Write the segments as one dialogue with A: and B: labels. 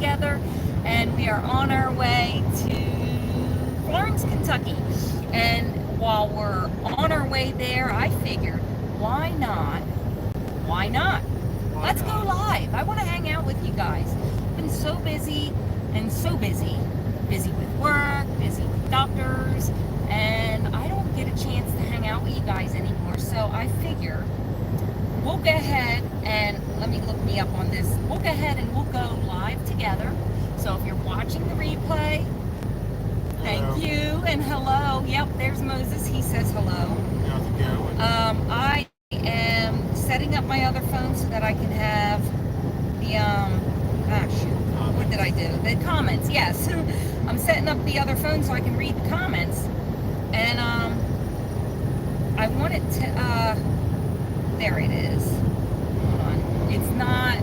A: together, and we are on our way to Florence, Kentucky. And while we're on our way there, I figured, why not? Why not? Let's go live. I want to hang out with you guys. I've been so busy and so busy. Busy with work, busy with doctors, and I don't get a chance to hang out with you guys anymore. So I figure we'll go ahead and, let me look me up on this. We'll go ahead and we'll go live together. So if you're watching the replay, thank you and hello. Yep, there's Moses. He says hello.
B: How's it going?
A: I am setting up my other phone so that I can have the what did I do? The comments, yes. I'm setting up the other phone so I can read the comments. And I wanted to there it is. Hold on. It's not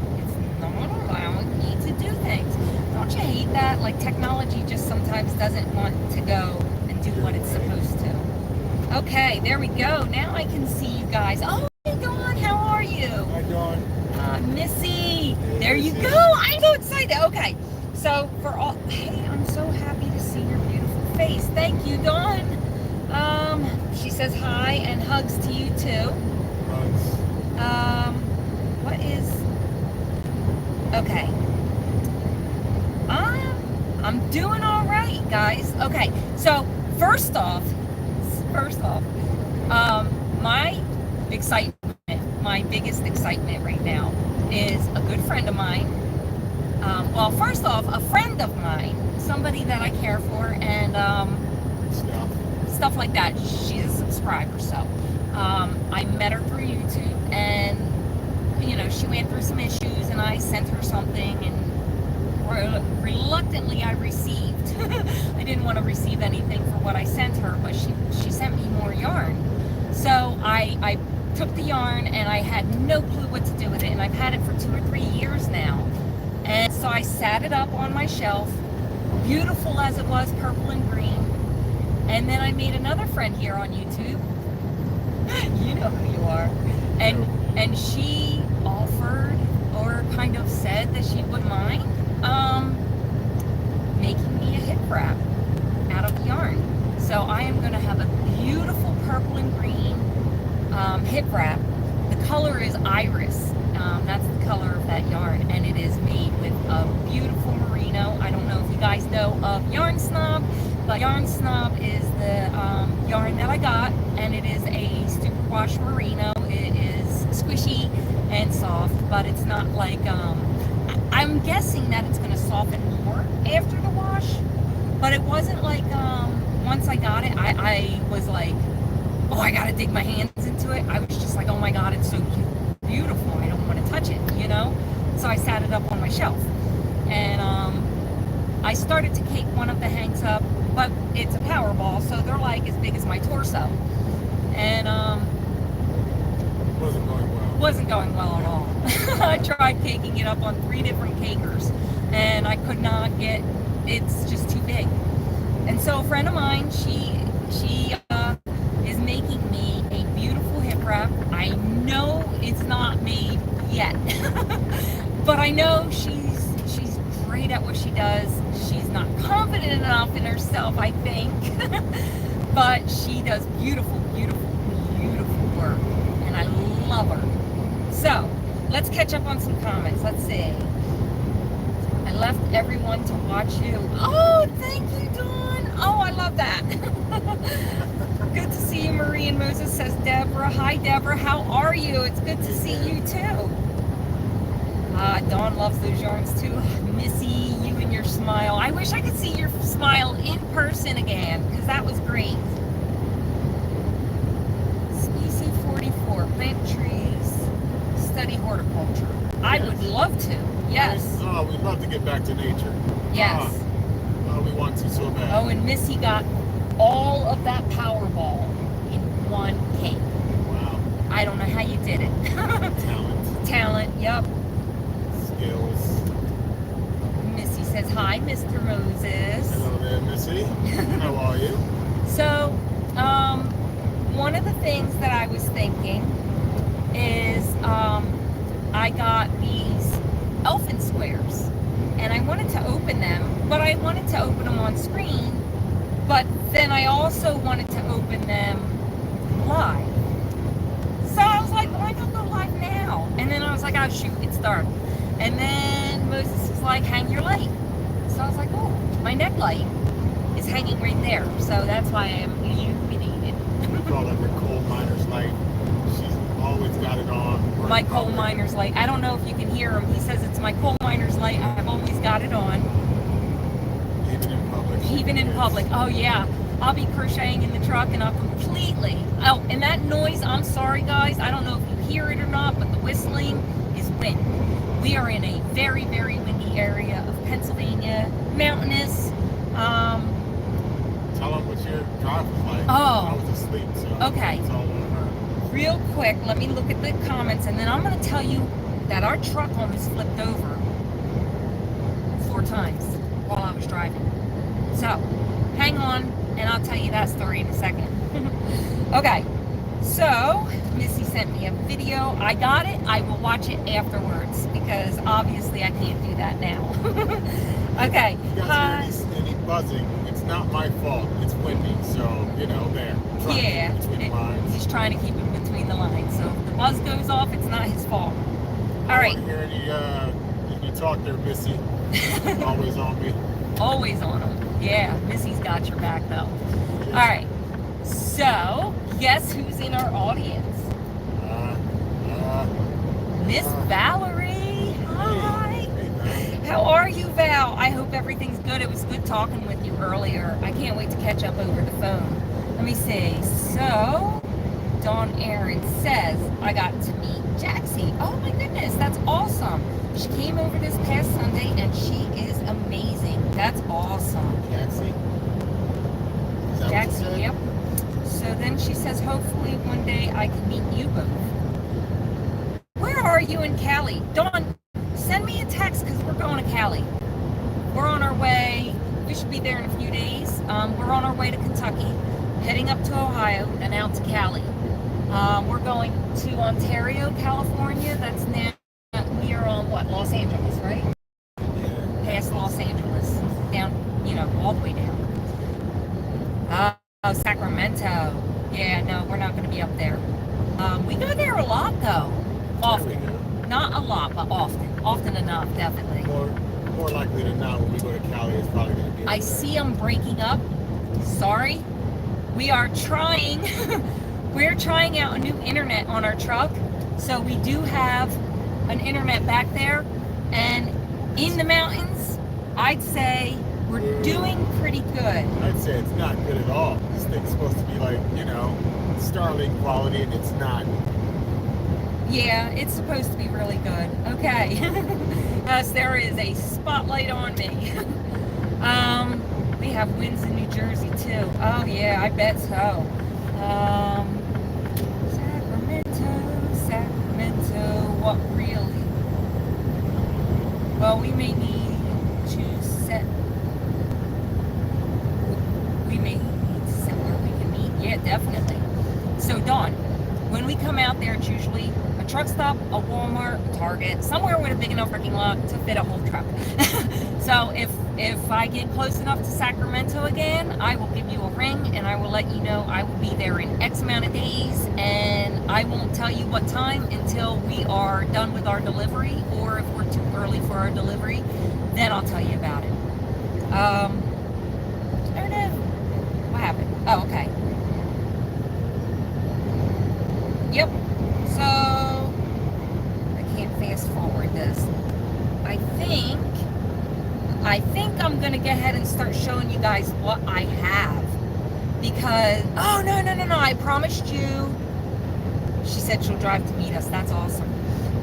A: allowing me to do things. Don't you hate that? Like technology just sometimes doesn't want to go and do what it's supposed to. Okay, there we go. Now I can see you guys. Oh, hey Dawn, how are you?
B: Hi, Dawn.
A: Missy. There you go. I'm so excited. Okay. So for all, hey, I'm so happy to see your beautiful face. Thank you, Dawn. She says hi and hugs to you too. What is, okay. I'm doing all right, guys. Okay, so first off, my excitement, my biggest excitement right now is a good friend of mine. Well, first off, a friend of mine, somebody that I care for, and stuff like that. She's a subscriber, so I met her through YouTube, and you know, she went through some issues, and I sent her something, and reluctantly I received. I didn't want to receive anything for what I sent her, but she sent me more yarn. So I took the yarn, and I had no clue what to do with it, and I've had it for 2 or 3 years now. And so I sat it up on my shelf, beautiful as it was, purple and green. And then I made another friend here on YouTube. You know who you are. And she offered, or kind of said that she wouldn't mind making me a hip wrap out of yarn. So I am going to have a beautiful purple and green hip wrap. The color is iris. That's the color of that yarn, and it is made with a beautiful merino. I don't know if you guys know of Yarn Snob, but Yarn Snob is the yarn that I got, and it is a superwash merino. It is squishy and soft, but it's not like, I'm guessing that it's going to soften more after the wash, but it wasn't like, once I got it, I was like, oh, I got to dig my hands into it. I was just like, oh my God, it's so beautiful. I don't want to touch it, you know? So I sat it up on my shelf. And I started to cake one of the hangs up, but it's a power ball, so they're like as big as my torso. And
B: Wasn't going well.
A: Wasn't going well at all. I tried caking it up on 3 different cakers, and I could not get, it's just too big. And so a friend of mine, she is making me a beautiful hip wrap. I know it's not made yet, but I know she's great at what she does. She's not confident enough in herself, I think, but she does beautiful, beautiful, beautiful work, and I love her. So let's catch up on some comments. Let's see. I left everyone to watch you. Oh, thank you, Dawn. Oh, I love that. Good to see you, Marie. And Moses says, Deborah. Hi, Deborah. How are you? It's good to see you, too. Dawn loves those yarns, too. Missy, you and your smile. I wish I could see your smile in person again, because that was great. Species 44, plant trees, study horticulture. I would love to, yes.
B: Oh, we'd love to get back to nature.
A: Yes.
B: Oh, we want to so bad.
A: Oh, and Missy got all of that Powerball in one cake.
B: Wow.
A: I don't know how you did it. Talent, yep.
B: Skills.
A: Missy says, hi, Mr. Moses.
B: Hello there, Missy. How are you?
A: So, one of the things that I was thinking is I got these Elfin squares. and I wanted to open them, but I wanted to open them on screen, but then I also wanted to open them live. So I was like, why not go live now? And then I was like, oh shoot, it's dark. And then Moses was like, hang your light. So I was like, oh, my neck light is hanging right there. So that's why I am illuminated.
B: We call it the coal miner's light. She's always got it on.
A: My coal miner's light. I don't know if you can hear him. He says it's my coal miner's light. I've always got it on.
B: Even in public.
A: Even in public. Oh yeah. I'll be crocheting in the truck and I'll completely. Oh, and that noise, I'm sorry guys. I don't know if you hear it or not, but the whistling is wind. We are in a very, very windy area of Pennsylvania. Mountainous.
B: Tell them what your drive was like.
A: Oh.
B: I was asleep, so
A: Okay.
B: it's all on her.
A: Real quick, let me look at the comments, and then I'm going to tell you that our truck almost flipped over 4 times while I was driving. So, hang on, and I'll tell you that story in a second. Okay, so Missy sent me a video. I got it. I will watch it afterwards because obviously I can't do that now. Okay.
B: You guys hear any buzzing? It's not my fault. It's windy, so, you know, there.
A: Yeah,
B: Between the lines.
A: he's trying to keep it between the lines. So if the buzz goes off, it's not his fault. All right.
B: I don't hear any talk there, Missy. Always on me.
A: Always on him. Yeah, Missy's got your back though. All right. So, guess who's in our audience? Miss Valerie. Hi.
B: Hey,
A: How are you, Val? I hope everything's good. It was good talking with you earlier. I can't wait to catch up over the phone. Let me see. So, Dawn Aaron says, I got to meet Jaxie. Oh my goodness, that's awesome. She came over this past Sunday and she is amazing. That's awesome.
B: Jaxie? Is that what you
A: Jaxie,
B: said?
A: yep. So then she says, hopefully one day I can meet you both. Where are you in Cali? Dawn, send me a text because we're going to Cali. We're on our way. We should be there in a few days. We're on our way to Kentucky, heading up to Ohio and out to Cali. We're going to Ontario, California. That's now, we are on what, Los Angeles, right?
B: Yeah.
A: Past Los Angeles, down, you know, all the way down. Oh, Sacramento. Yeah, no, we're not going to be up there. We go there a lot, though. Often.
B: There we go.
A: Not a lot, but often. Often enough, definitely.
B: More likely than not, when we go to Cali, it's probably going to be.
A: I see them breaking up. Sorry. We are trying. We're trying out a new internet on our truck. So we do have an internet back there. And in the mountains, I'd say we're doing pretty good.
B: I'd say it's not good at all. This thing's supposed to be like, you know, Starlink quality, and it's not.
A: Yeah, it's supposed to be really good. Okay. Yes, there is a spotlight on me. We have winds in New Jersey too. Oh yeah, I bet so. Sacramento, what really? Well, we may need to set where we can meet. Yeah, definitely. So Dawn, when we come out there, it's usually a truck stop, a Walmart, a Target, somewhere with a big enough parking lot to fit a whole truck. So if I get close enough to Sacramento again, I will give you a ring and I will let you know I will be there in X amount of days, and I won't tell you what time until we are done with our delivery, or if we're too early for our delivery, then I'll tell you about it. I don't know. What happened? Oh, okay. Yep. So I can't fast forward this. I think I'm gonna go ahead and start showing you guys what I have, because oh no, I promised you. She said she'll drive to meet us. That's awesome.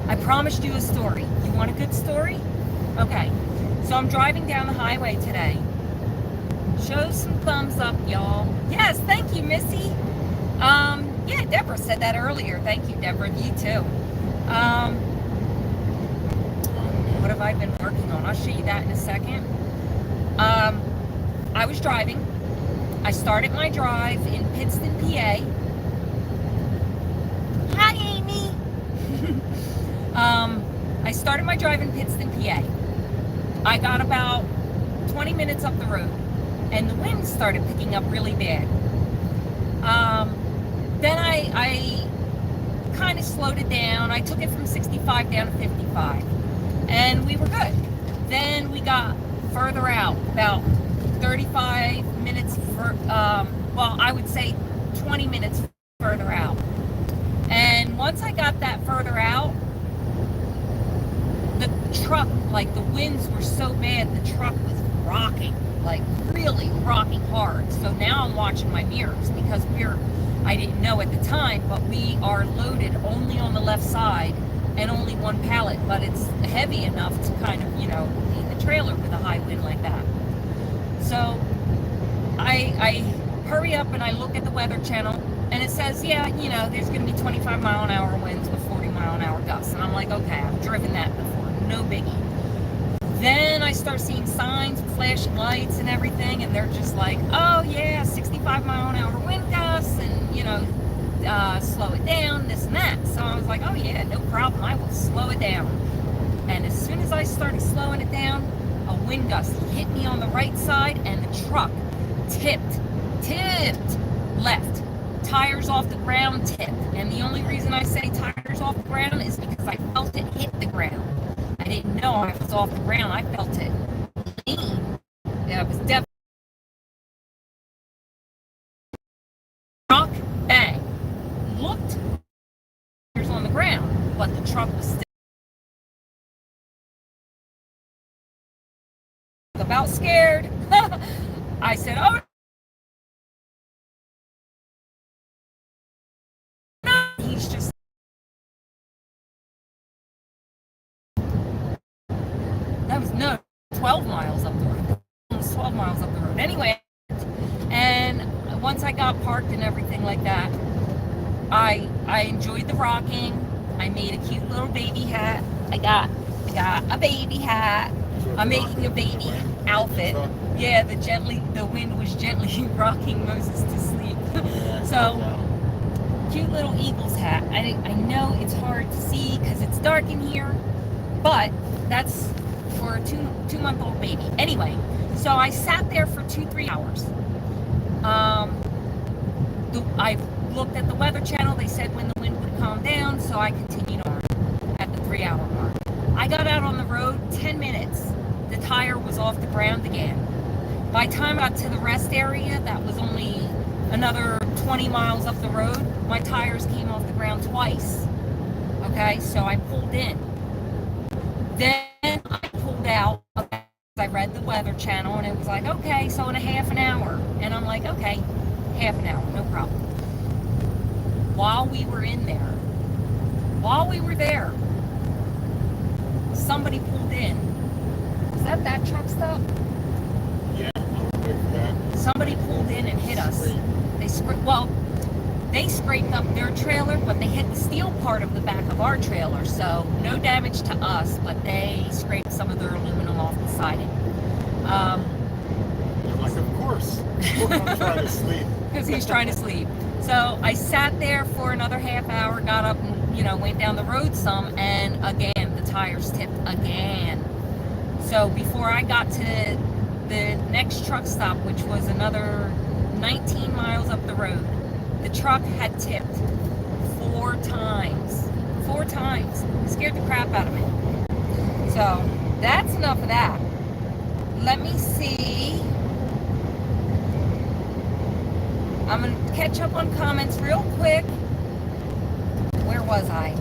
A: I promised you a story. You want a good story? Okay. So I'm driving down the highway today. Show some thumbs up, y'all. Yes, thank you, Missy. Yeah, Deborah said that earlier. Thank you, Deborah. You too. What have I been working on? I'll show you that in a second. I was driving. I started my drive in Pittston, PA. Hi, Amy. I started my drive in Pittston, PA. I got about 20 minutes up the road, and the wind started picking up really bad. Then I kind of slowed it down. I took it from 65 down to 55, and we were good. Then we got further out, about 35 minutes well, I would say 20 minutes further out. And once I got that further out, the truck, like the winds were so bad, the truck was rocking, like really rocking hard. So now I'm watching my mirrors because I didn't know at the time, but we are loaded only on the left side and only one pallet, but it's heavy enough to kind of, lean the trailer with a high wind like that. So I hurry up and I look at the Weather Channel, and it says, yeah, there's going to be 25 mile an hour winds with 40 mile an hour gusts. And I'm like, okay, I've driven that before, no biggie. Then I start seeing signs, flashing lights and everything, and they're just like, oh yeah, 65 mile an hour wind gusts, and slow it down, this and that. So I was like, oh yeah, no problem, I will slow it down. And as soon as I started slowing it down, a wind gust hit me on the right side, and the truck tipped left. Tires off the ground, tipped. And the only reason I say tires off the ground is because I felt it hit the ground. I didn't know I was off the ground. I felt it lean. Yeah, it was definitely rock, bang. Looked tires on the ground, but the truck was still about scared. I said, oh, no. He's just, that was 12 miles up the road. Almost 12 miles up the road. Anyway, and once I got parked and everything like that, I enjoyed the rocking. I made a cute little baby hat. I got a baby hat. I'm making a baby outfit. Yeah, the wind was gently rocking Moses to sleep. So, cute little Eagles hat. I know it's hard to see because it's dark in here, but that's for a two-month-old baby. Anyway, so I sat there for 2-3 hours. I looked at the Weather Channel. They said when the wind would calm down, so I continued on at the 3-hour mark. I got out on the road 10 minutes. The tire was off the ground again. By the time I got to the rest area, that was only another 20 miles up the road, my tires came off the ground twice. Okay, so I pulled in. Then I pulled out. I read the Weather Channel, and it was like, okay, so in a half an hour. And I'm like, okay, half an hour, no problem. While we were there, somebody pulled in. Is that truck stop?
B: Yeah, I'll wait for that.
A: Somebody pulled in and hit us. They scraped up their trailer, but they hit the steel part of the back of our trailer, so no damage to us, but they scraped some of their aluminum off the siding.
B: I'm like, of course. I'm trying to sleep.
A: Because he's trying to sleep. So I sat there for another half hour, got up and, went down the road some, and again, the tires tipped again. So before I got to the next truck stop, which was another 19 miles up the road, the truck had tipped 4 times. 4 times. It scared the crap out of me. So that's enough of that. Let me see. I'm going to catch up on comments real quick. Where was I?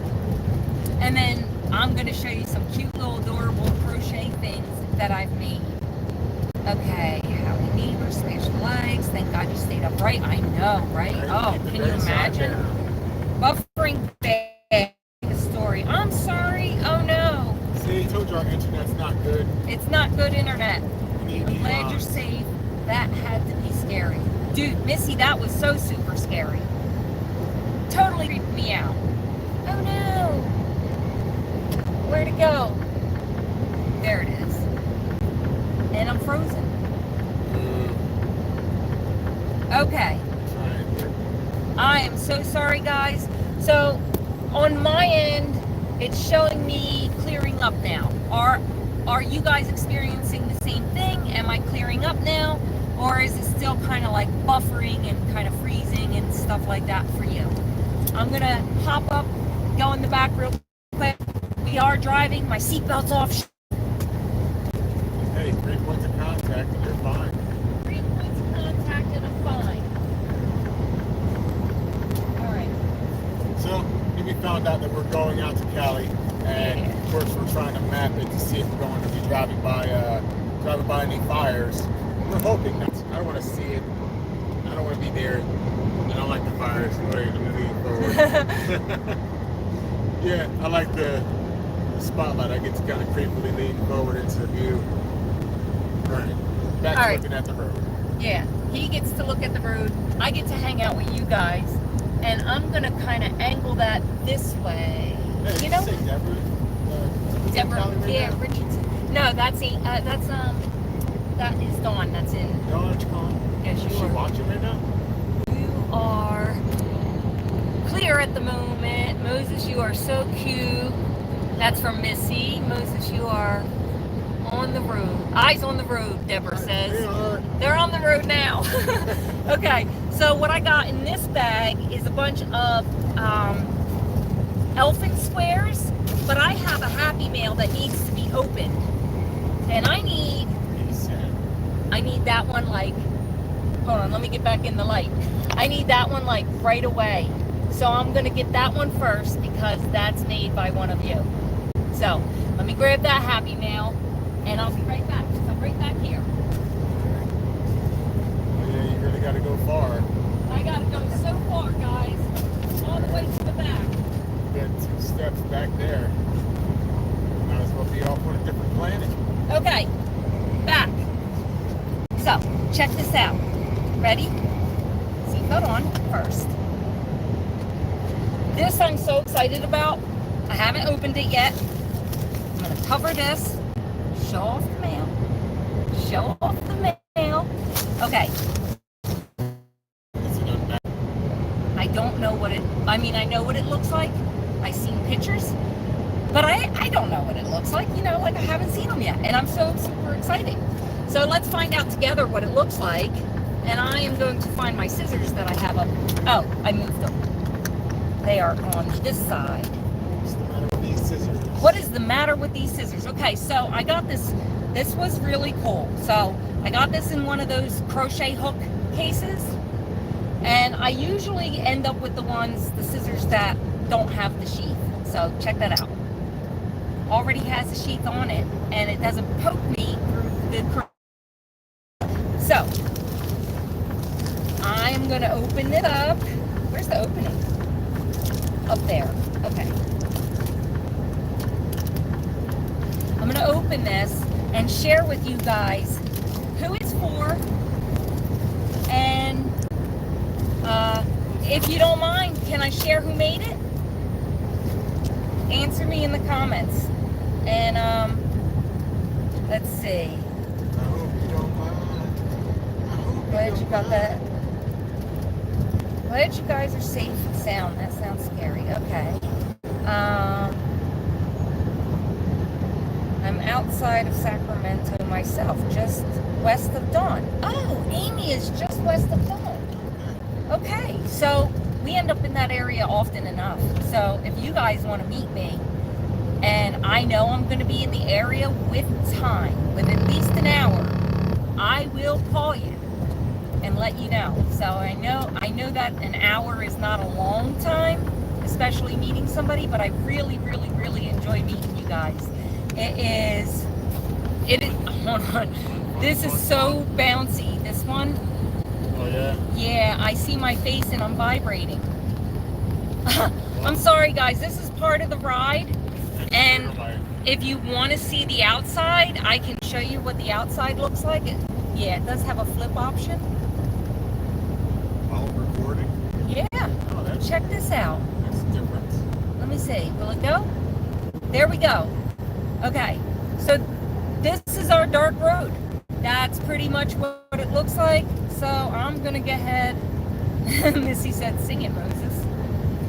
A: And then I'm going to show you some cute little adorable crochet things that I've made. Okay, howdy neighbor, smash the legs. Thank God you stayed upright. I know, right? Oh, can you imagine? Buffering bad story. I'm sorry. Oh no.
B: See, I told you our internet's not good.
A: It's not good internet. I'm glad you're safe. That had to be scary. Dude, Missy, that was so super scary. Totally creeped me out. Oh no. Where'd it go? There it is. And I'm frozen. Okay. I am so sorry, guys. So, on my end, it's showing me clearing up now. are you guys experiencing the same thing? Am I clearing up now? Or is it still kind of like buffering and kind of freezing and stuff like that for you? I'm going to hop up, go in the back real quick. We are driving. My seatbelt's off.
B: Hey, 3 points of contact and you're fine.
A: 3 points of contact and I'm fine. All right.
B: So, we found out that we're going out to Cali, and of course we're trying to map it to see if we're going to be driving by any fires. We're hoping not. I don't want to see it. I don't want to be there. I don't like the fires. Wait, let me lean forward. Yeah, I like the spotlight. I get to kind of creepily lean forward into the view. All right, back to looking at the road.
A: Yeah, he gets to look at the road. I get to hang out with you guys, and I'm gonna kind of angle that this way.
B: Hey,
A: you know,
B: say Deborah.
A: Deborah. Yeah, Richardson. No, that is Dawn. That's in.
B: Dawn's calling.
A: Yes,
B: Is she watching right now?
A: You are clear at the moment. Moses, you are so cute. That's from Missy. Moses, you are on the road. Eyes on the road, Deborah says. They're on the road now. Okay, so what I got in this bag is a bunch of Elfin squares, but I have a Happy Mail that needs to be opened. And I need that one like, hold on, let me get back in the light. I need that one like right away. So I'm gonna get that one first because that's made by one of you. So let me grab that Happy Mail and I'll be right back. I'm right back here.
B: Yeah, you really gotta go far.
A: I gotta go so far, guys. All the way to the back.
B: You got 2 steps back there. Might as well be off on a different planet.
A: Okay, back. So, check this out. Ready? Seatbelt on first. This I'm so excited about. I haven't opened it yet. I'm going to cover this. Show off the mail. Show off the mail. Okay. I don't know what I know what it looks like. I've seen pictures. But I don't know what it looks like. You know, like I haven't seen them yet. And I'm so super excited. So let's find out together what it looks like. And I am going to find my scissors that I have up. Oh, I moved them. They are on this side.
B: What's the matter with these scissors?
A: What is the matter with these scissors? Okay, so I got this. This was really cool. So I got this in one of those crochet hook cases. And I usually end up with the scissors that don't have the sheath. So check that out. Already has a sheath on it. And it doesn't poke me through the crochet. So I'm going to open it up. Where's the opening? Up there. Okay. I'm going to open this and share with you guys who it's for. And if you don't mind, can I share who made it? Answer me in the comments. And let's see.
B: I hope you don't mind.
A: Glad you got that. Glad you guys are safe and sound. That sounds scary. Okay. I'm outside of Sacramento myself, just west of Dawn. Oh, Amy is just west of Dawn. Okay, so we end up in that area often enough. So if you guys want to meet me, and I know I'm going to be in the area with time, with at least an hour, I will call you and let you know. So I know that an hour is not a long time, especially meeting somebody, but I really, really, really enjoy meeting you guys. It is, hold on. This is so bouncy. This one.
B: Oh, yeah?
A: Yeah, I see my face and I'm vibrating. I'm sorry, guys. This is part of the ride. And if you want to see the outside, I can show you what the outside looks like. Yeah, it does have a flip option.
B: While recording?
A: Yeah.
B: Oh,
A: check this out.
B: That's different.
A: Let me see. Will it go? There we go. Okay. So this is our dark road. That's pretty much what it looks like. So I'm going to go ahead. Missy said, sing it, Moses.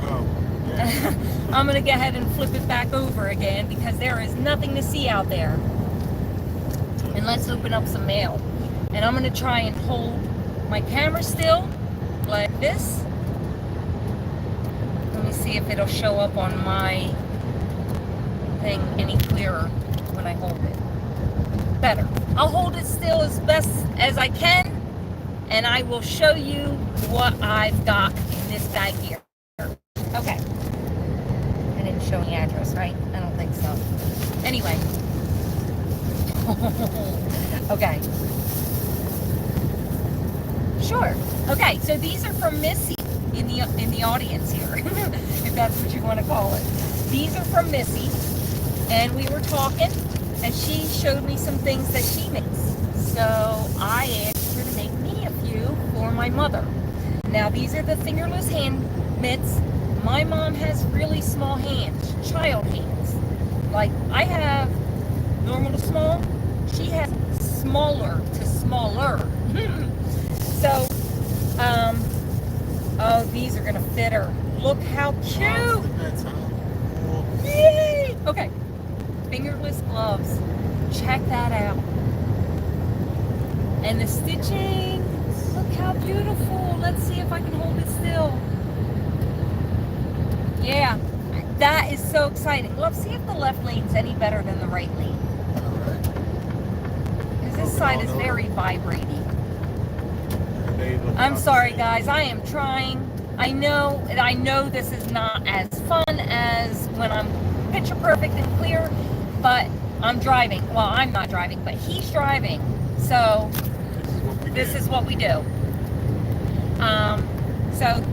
B: Oh, yeah.
A: I'm going to go ahead and flip it back over again because there is nothing to see out there. And let's open up some mail. And I'm going to try and hold my camera still like this. Let me see if it'll show up on my thing any clearer when I hold it. Better. I'll hold it still as best as I can, and I will show you what I've got in this bag here. Okay. I didn't show the address, right? I don't think so. Anyway. Okay. Sure. Okay, so these are from Missy in the audience here, if that's what you want to call it. These are from Missy, and we were talking, and she showed me some things that she makes. So I asked her to make me a few for my mother. Now these are the fingerless hand mitts. My mom has really small hands, child hands. Like I have normal to small, she has smaller to smaller. So, oh, these are gonna fit her. Look how cute! Yay! Okay, fingerless gloves. Check that out. And the stitching. Look how beautiful. Let's see if I can hold it still. Yeah, that is so exciting. Let's see if the left lane's any better than the right lane. Because this side is very vibrating. I'm sorry, guys. I am trying. I know this is not as fun as when I'm picture perfect and clear, but I'm driving. Well, I'm not driving, but he's driving. So this is what we do. So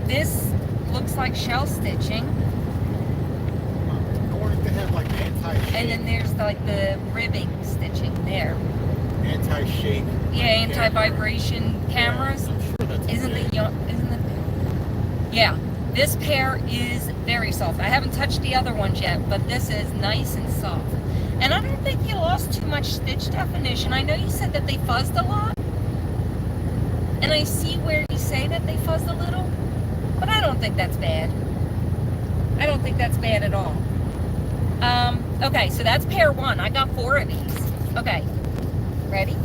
A: this looks like shell stitching.
B: I wanted to have like anti-shake.
A: And then there's like the ribbing stitching there.
B: Anti-shake.
A: Yeah, anti-vibration cameras.
B: Yeah, I'm sure that's
A: yeah, this pair is very soft. I haven't touched the other ones yet, but this is nice and soft. And I don't think you lost too much stitch definition. I know you said that they fuzzed a lot. And I see where you say that they fuzzed a little, but I don't think that's bad. I don't think that's bad at all. Okay, so that's pair one. I got 4 of these. Okay, ready?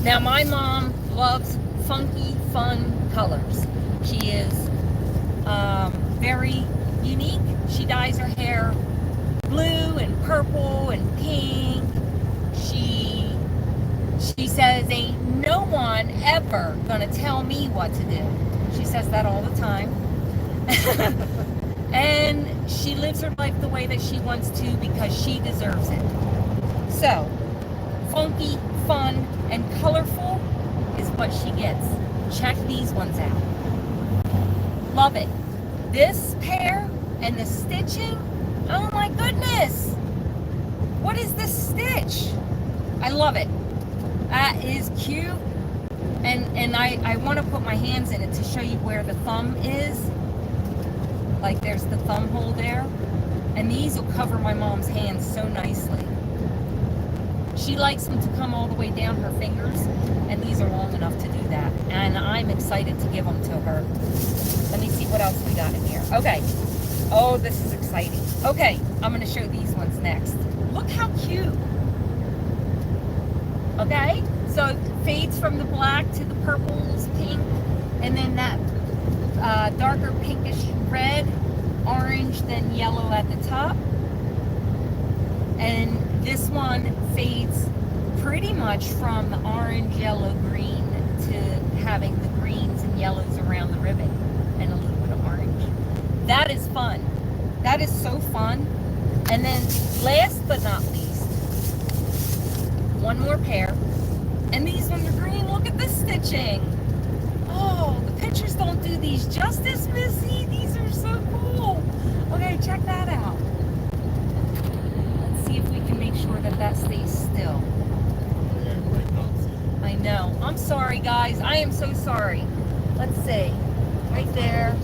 A: Now my mom loves funky, fun colors. She is very unique. She dyes her hair blue and purple and pink. She says ain't no one ever gonna tell me what to do. She says that all the time. And she lives her life the way that she wants to because she deserves it. So, funky, fun, and colorful is what she gets. Check these ones out. Love it. This pair and the stitching, oh my goodness. What is this stitch? I love it. That is cute. And I want to put my hands in it to show you where the thumb is. Like there's the thumb hole there. And these will cover my mom's hands so nicely. She likes them to come all the way down her fingers, and these are long enough to do that. And I'm excited to give them to her. Let me see what else we got in here. Okay. Oh, this is exciting. Okay, I'm going to show these ones next. Look how cute. Okay, so it fades from the black to the purples, pink, and then that darker pinkish red, orange, then yellow at the top. And this one fades pretty much from the orange, yellow, green to having the greens and yellows around the ribbon and a little bit of orange. That is fun. That is so fun. And then last but not least, one more pair. And these ones are green. Look at the stitching. Oh, the pictures don't do these justice, Missy. These are so cool. Okay, check that out. Let's see if we can make sure that that stays still. I know. I'm sorry, guys. I am so sorry. Let's see. Right there.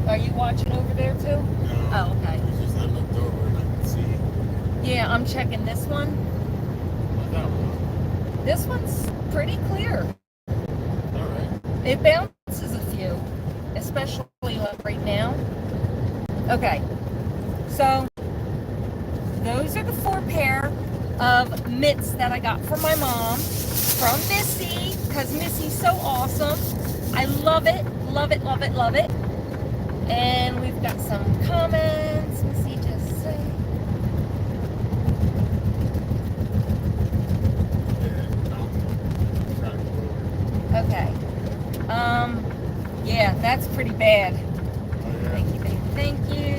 A: Are you watching over there too?
B: No.
A: Oh, okay.
B: It's just I looked over and I could see.
A: Yeah, I'm checking this one.
B: That one.
A: This one's pretty clear.
B: All right.
A: It bounces a few, especially like right now. Okay, so those are the 4 pair of mitts that I got from my mom, from Missy, because Missy's so awesome. I love it, love it, love it, love it. And we've got some comments. Missy just said. Okay. Yeah, that's pretty bad. Thank you, baby. Thank you.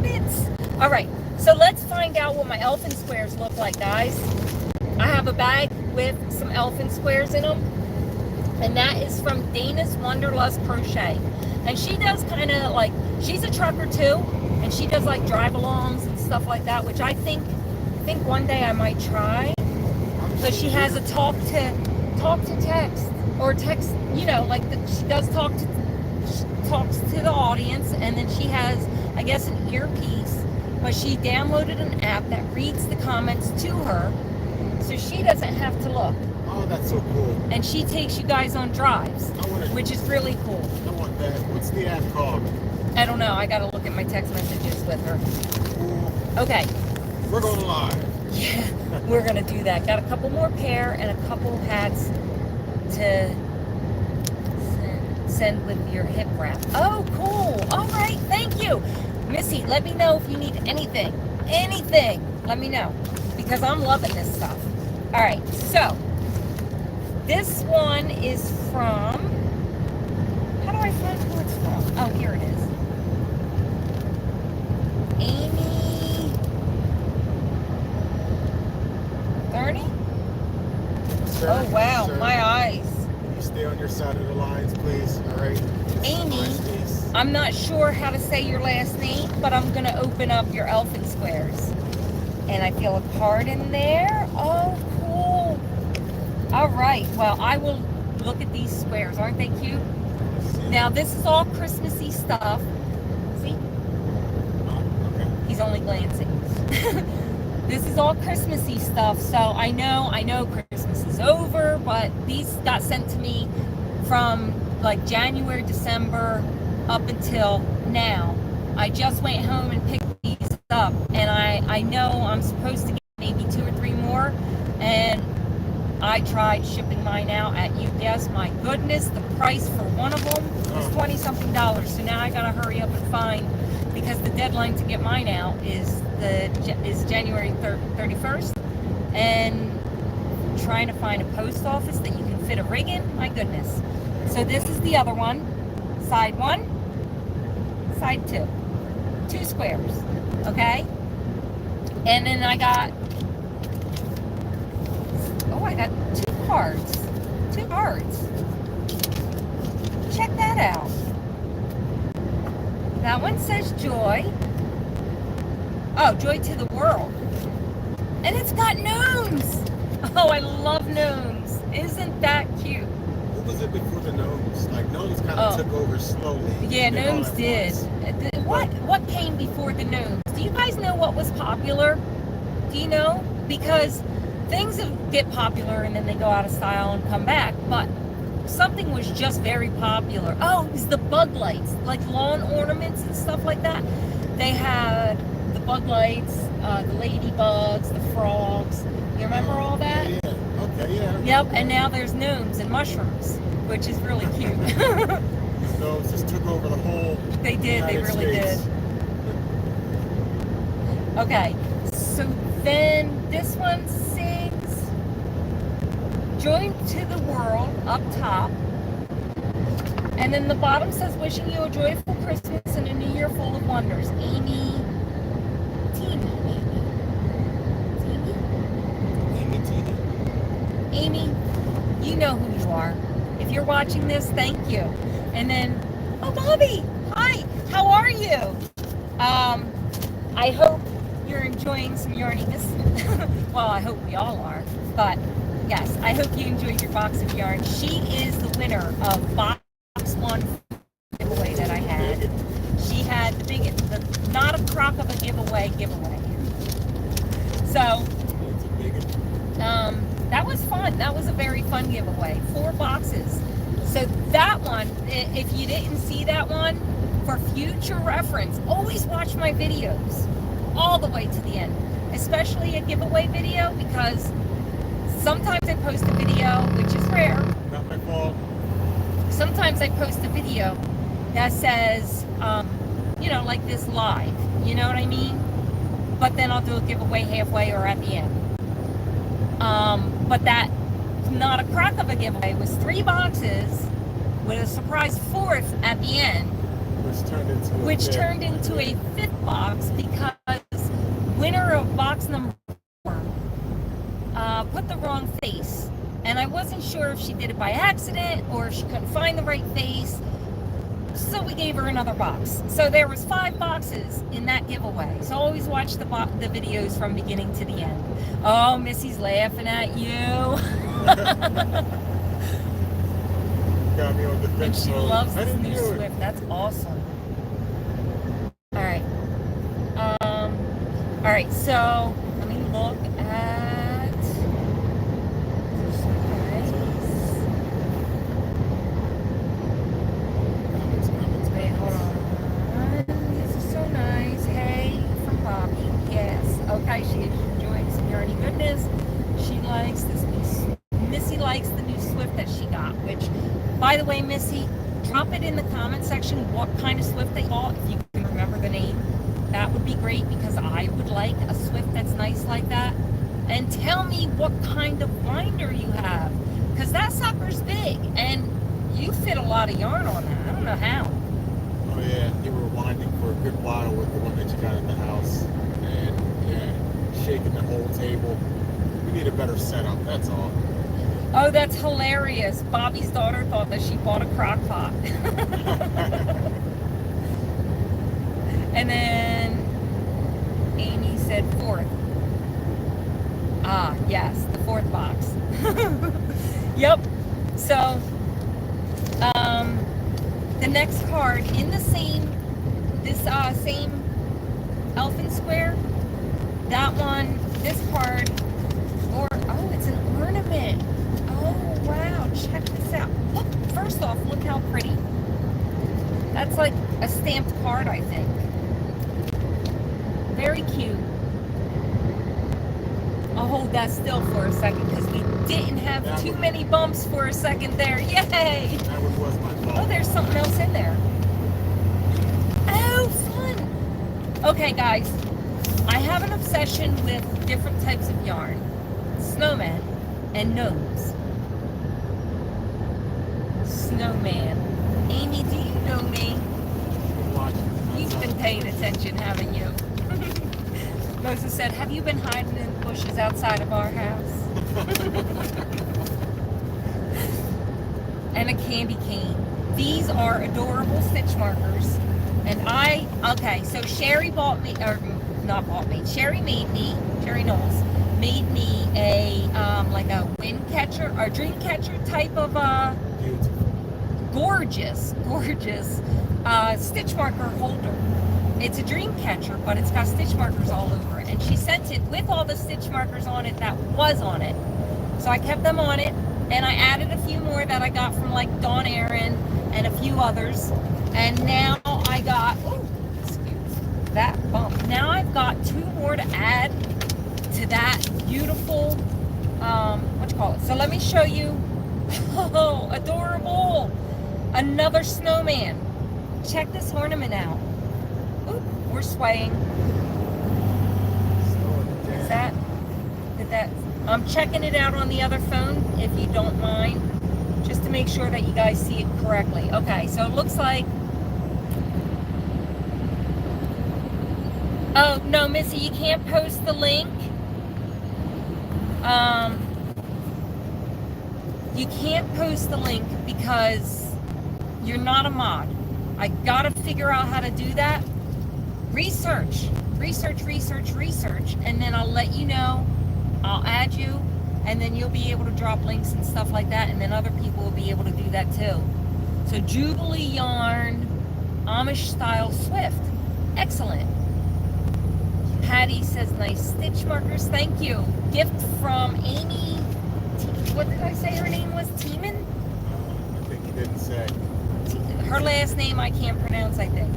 A: Bits. All right, so let's find out what my Elfin squares look like, guys. I have a bag with some Elfin squares in them, and that is from Dana's Wanderlust Crochet. And she does kind of like, she's a trucker too, and she does like drive-alongs and stuff like that, which I think one day I might try. But she has a talk to text, or text, you know, like she does talks to the audience, and then she has, I guess, an earpiece, but she downloaded an app that reads the comments to her, so she doesn't have to look.
B: Oh, that's so cool.
A: And she takes you guys on drives, which is really cool.
B: I want that. What's the app called?
A: I don't know. I got to look at my text messages with her.
B: Cool.
A: Okay.
B: We're going live.
A: Yeah, we're going to do that. Got a couple more pair and a couple hats to send with your hip wrap. Oh, cool. All right. Thank you. Missy, let me know if you need anything. Anything. Let me know, because I'm loving this stuff. All right. So, this one is from, how do I find who it's from? Oh, here it is. Amy 30?
B: Sir,
A: Oh, wow,
B: sir,
A: my eyes.
B: Can you stay on your side of the lines, please? All right.
A: Amy, I'm not sure how to say your last name, but I'm going to open up your Elfin squares. And I feel a card in there. Oh, cool. All right. Well, I will look at these squares. Aren't they cute? Now, this is all Christmassy stuff. See?
B: Oh, okay.
A: He's only glancing. This is all Christmassy stuff. So I know Christmas is over, but these got sent to me from like January, December, up until now. I just went home and picked these up, and I know I'm supposed to get maybe 2 or 3 more, and I tried shipping mine out at UPS. My goodness, the price for one of them was $20-something. So now I gotta hurry up and find, because the deadline to get mine out is January 31st, and trying to find a post office that you can fit a rig in. My goodness. So this is the other one, side 1, side 2, 2 squares, okay? And then I got 2 cards. Check that out. That one says joy. Oh, joy to the world. And it's got gnomes. Oh, I love gnomes. Isn't that cute?
B: What was it before the gnomes? Like, gnomes kind of took over slowly.
A: Yeah, gnomes did. What came before the gnomes? Do you guys know what was popular? Do you know? Because things get popular and then they go out of style and come back, but something was just very popular. Oh, it was the bug lights, like lawn ornaments and stuff like that. They had the bug lights, the ladybugs, the frogs. You remember all that?
B: Yeah. Okay, yeah.
A: Yep, and now there's gnomes and mushrooms, which is really cute.
B: Gnomes just took over the whole
A: They did, they
B: United
A: really
B: States.
A: did. Okay, so then this one sings Joy to the World up top. And then the bottom says, wishing you a joyful Christmas and a new year full of wonders. Amy. Amy, you know who you are. If you're watching this, thank you. And then, oh, Bobby, hi, how are you? I hope you're enjoying some yarniness. Well, I hope we all are. But yes, I hope you enjoyed your box of yarn. She is the winner of box 1 giveaway that I had. She had the not a crock of a giveaway. So, that was fun. That was a very fun giveaway. 4 boxes. So that one, if you didn't see that one, for future reference, always watch my videos all the way to the end, especially a giveaway video, because sometimes I post a video, which is rare.
B: Not my fault.
A: Sometimes I post a video that says, you know, like this live, you know what I mean? But then I'll do a giveaway halfway or at the end. But that, not a crack of a giveaway, it was 3 boxes with a surprise 4th at the end, which turned into a 5th box because winner of box number 4 put the wrong face, and I wasn't sure if she did it by accident or if she couldn't find the right face, so we gave her another box. So there was 5 boxes in that giveaway. So always watch the videos from beginning to the end. Oh, Missy's laughing at you.
B: Got me on the
A: And she
B: mode.
A: loves this new
B: do it.
A: Swift. That's awesome. All right. All right. So let me look at. Wait, hold on. This is so nice. Hey, from Bobby. Yes. Okay. She is enjoying some yarny goodness. She likes this new. Missy likes the new Swift that she got. Which, by the way, Missy, drop it in the comment section what kind of Swift they bought, if you can remember the name. That would be great, because I would like a Swift that's nice like that. And tell me what kind of winder you have, because that sucker's big and you fit a lot of yarn on that. I don't know how.
B: Oh yeah, you were winding for a good while with the one that you got at the house, and yeah, shaking the whole table. We need a better setup, that's all.
A: Oh, that's hilarious. Bobby's daughter thought that she bought a crock pot. And then Amy said 4th. Ah, yes, the 4th box. Yep. So, the next card in the same Elfin square, that one, this card, oh, it's an ornament. Oh, wow, check this out. Look, first off, look how pretty. That's like a stamped card, I think. Very cute. I'll hold that still for a second, because we didn't have too many bumps for a second there. Yay!
B: That one was my fault.
A: Oh, there's something else in there. Oh, fun! Okay, guys. I have an obsession with different types of yarn. Snowmen and gnomes. Snowman. Amy, do you know me? You've been paying attention, haven't you? Moses said, have you been hiding in the bushes outside of our house? And a candy cane. These are adorable stitch markers. And okay, so Sherry bought me, or not bought me, Sherry Knowles made me a, like a wind catcher, or dream catcher type of, gorgeous stitch marker holder. It's a dream catcher, but it's got stitch markers all over it. And she sent it with all the stitch markers on it that was on it. So I kept them on it, and I added a few more that I got from like Dawn Aaron and a few others. And now I got, oh, excuse that bump. Now I've got 2 more to add to that beautiful, what you call it? So let me show you. Oh, adorable. Another snowman. Check this ornament out. Oop, we're swaying. Is that? I'm checking it out on the other phone, if you don't mind, just to make sure that you guys see it correctly. Okay, so it looks like. Oh no, Missy, you can't post the link. You can't post the link because you're not a mod. I gotta figure out how to do that. Research, and then I'll let you know. I'll add you, and then you'll be able to drop links and stuff like that, and then other people will be able to do that too. So Jubilee Yarn, Amish style Swift. Excellent. Patty says nice stitch markers. Thank you. Gift from Amy. What did I say her name was? Teeman?
B: I think didn't say.
A: Her last name I can't pronounce, I think.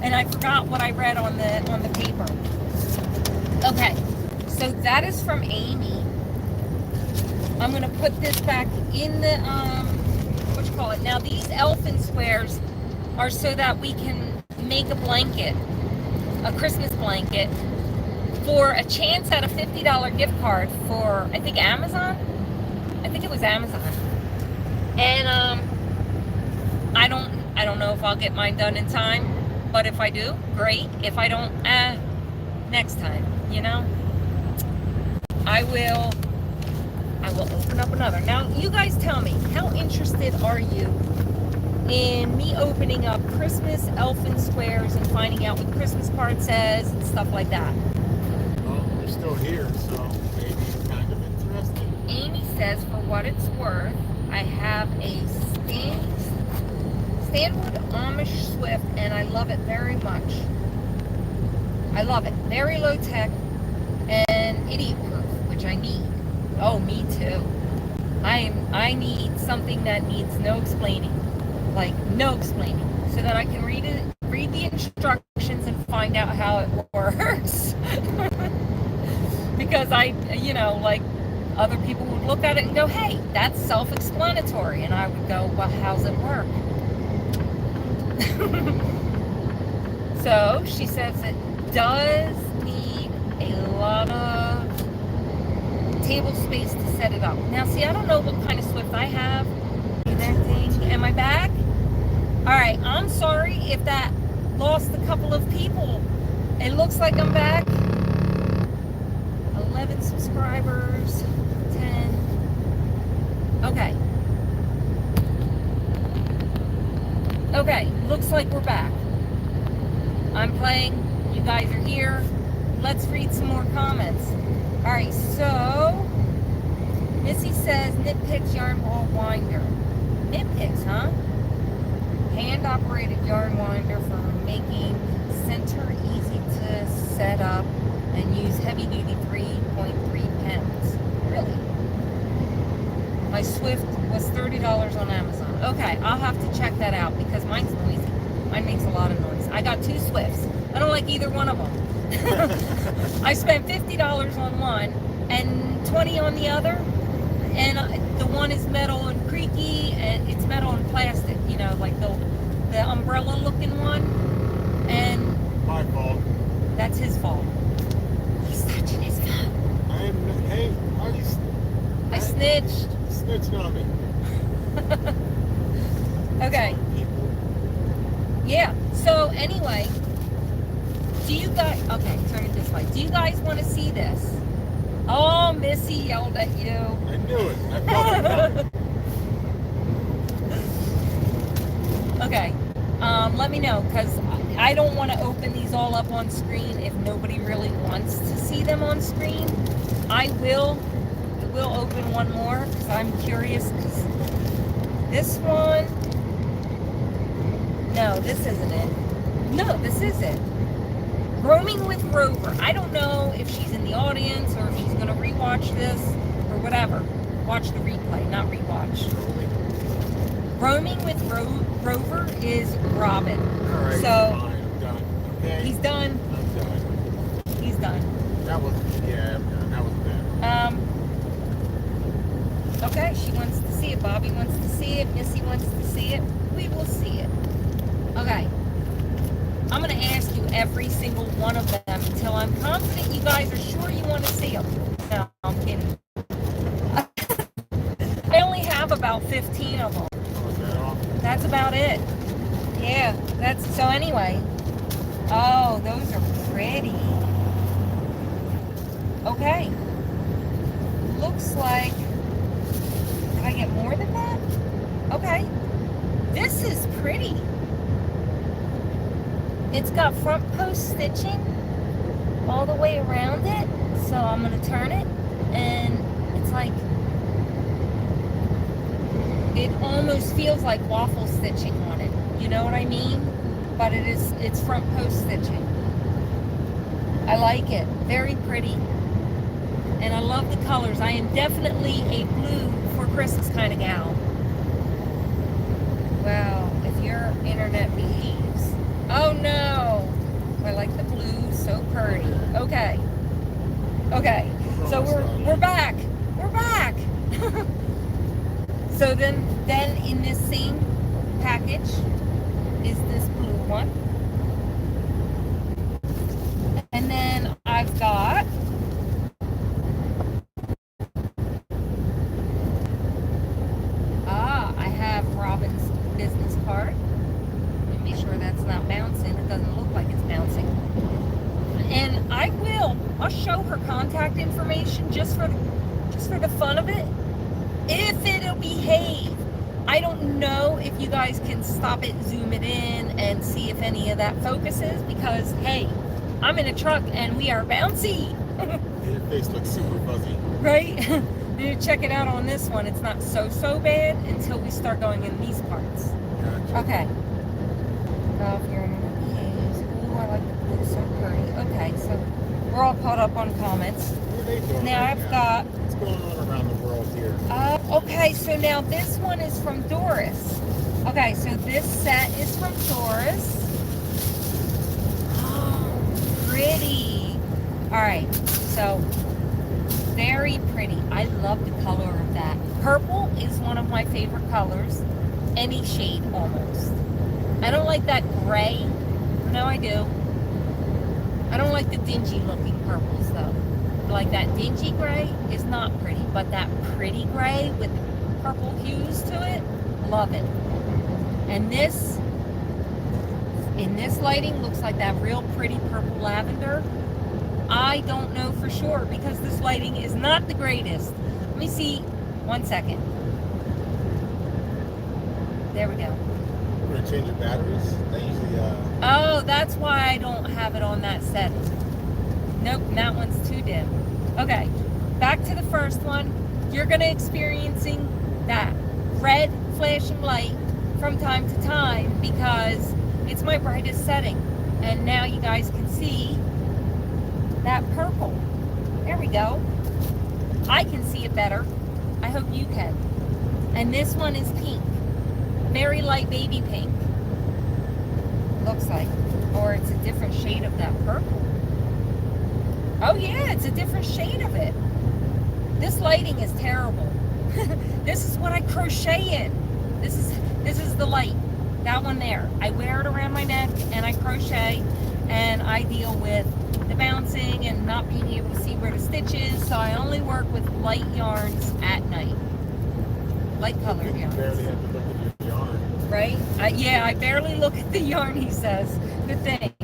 A: And I forgot what I read on the paper. Okay, so that is from Amy. I'm gonna put this back in the what you call it. Now these Elfin squares are so that we can make a blanket, a Christmas blanket, for a chance at a $50 gift card for, I think, Amazon. I think it was Amazon. And I don't know if I'll get mine done in time, but if I do, great. If I don't, next time, you know. I will open up another. Now, you guys tell me, how interested are you in me opening up Christmas Elfin squares and finding out what the Christmas card says and stuff like that?
B: Well, you're still here, so maybe it's kind of interesting.
A: Amy says, for what it's worth, I have a Stanwood Amish Swift, and I love it very much. I love it. Very low tech and idiot proof, which I need. Oh, me too. I need something that needs no explaining, like no explaining, so that I can read the instructions and find out how it works. Because like other people would look at it and go, "Hey, that's self-explanatory," and I would go, "Well, how's it work?" So she says it does need a lot of table space to set it up. Now, see, I don't know what kind of Swift I have. Connecting. Am I back? All right. I'm sorry if that lost a couple of people. It looks like I'm back. 11 subscribers. 10. Okay. Okay. Looks like we're back. I'm playing. You guys are here. Let's read some more comments. All right, so Missy says Nitpicks yarn ball winder. Nitpicks, huh? Hand-operated yarn winder for making center easy to set up and use heavy-duty 3.3 pens. Really? My Swift was $30 on Amazon. Okay, I'll have to check that out because mine's noisy. Mine makes a lot of noise. I got 2 Swifts. I don't like either one of them. I spent $50 on one and $20 on the other, and the one is metal and creaky, and it's metal and plastic, like the umbrella looking one, and
B: My fault.
A: that's his fault. He's touching his phone.
B: Hey, are you...
A: I snitched.
B: Snitching on me.
A: Okay.
B: People.
A: Yeah, so anyway, do you guys, okay, turn it this way. Do you guys want to see this? Oh, Missy yelled at you.
B: I knew it. I felt it coming.
A: Okay, let me know, because I don't want to open these all up on screen if nobody really wants to see them on screen. I will open one more, because I'm curious, because this one, no, this isn't it. No, this is it. Roaming with Rover. I don't know if she's in the audience or if she's going to rewatch this or whatever. Watch the replay, not rewatch. Roaming with Rover is Robin.
B: All right,
A: So
B: fine. I'm done. Okay?
A: he's done.
B: I'm done.
A: He's done.
B: That was, yeah, I'm done. That was bad.
A: Okay, she wants to see it. Bobby wants to see it. Missy wants to see it. We will see it. Okay. I'm going to ask you every single one of them until I'm confident you guys are sure you want to see them. No, I'm kidding. I only have about 15 of them.
B: Was that all?
A: That's about it. Yeah, so anyway. Oh, those are pretty. Okay. Looks like, did I get more than that? Okay. This is pretty. It's got front post stitching all the way around it. So I'm going to turn it, and it's like, it almost feels like waffle stitching on it. You know what I mean? But it's front post stitching. I like it. Very pretty. And I love the colors. I am definitely a blue for Christmas kind of gal. Well, if your internet behaves. Oh no! I like the blue, so pretty. Okay. Okay. So we're back. We're back. So then in this same package is this blue one. And then I've got I have Robin's business card. Let me make sure that's not bouncing. It doesn't look like it's bouncing. And I'll show her contact information just for the fun of it. If it'll behave. I don't know if you guys can stop it, zoom it in, and see if any of that focuses, because hey, I'm in a truck and we are bouncy.
B: Your face looks super fuzzy.
A: Right? You check it out on this one. It's not so bad until we start going in these parts.
B: Gotcha.
A: Okay. Oh, if your internet behaves. Ooh, I like the blue, so pretty. Okay, so we're all caught up on comments.
B: What are they doing
A: Now
B: right
A: I've
B: now?
A: got.
B: What's going on around the world here?
A: Okay, so now this one is from Doris. Okay, so this set is from Doris. Oh, pretty. All right, so very pretty. I love the color of that. Purple is one of my favorite colors. Any shade almost. I don't like that gray. No, I do. I don't like the dingy looking purples though. Like that dingy gray is not pretty, but that pretty gray with purple hues to it, love it. And this, in this lighting, looks like that real pretty purple lavender. I don't know for sure because this lighting is not the greatest. Let me see, 1 second. There we go.
B: We're gonna change the batteries. They usually
A: Oh, that's why I don't have it on that setting. Nope, that one's too dim. Okay, back to the first one. You're gonna experiencing that red flashing light from time to time because it's my brightest setting. And now you guys can see that purple. There we go. I can see it better. I hope you can. And this one is pink. Very light baby pink. Looks like. Or it's a different shade of that purple. Oh yeah, it's a different shade of it. This lighting is terrible. This is what I crochet in. This is the light. That one there. I wear it around my neck and I crochet and I deal with the bouncing and not being able to see where the stitch is, so I only work with light yarns at night. Light colored yarns.
B: you barely have to look at your yarn.
A: Right? Yeah, I barely look at the yarn, he says. Good thing.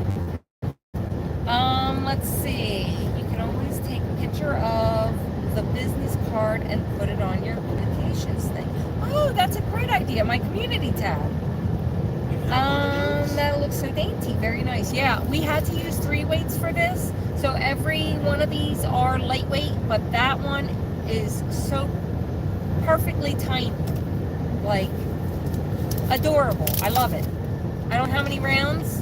A: Let's see. You can always take a picture of the business card and put it on your communications thing. Oh, that's a great idea. My community tab. That looks so dainty. Very nice. Yeah, we had to use 3 weights for this. So every one of these are lightweight, but that one is so perfectly tiny. Like, adorable. I love it. I don't know how many rounds.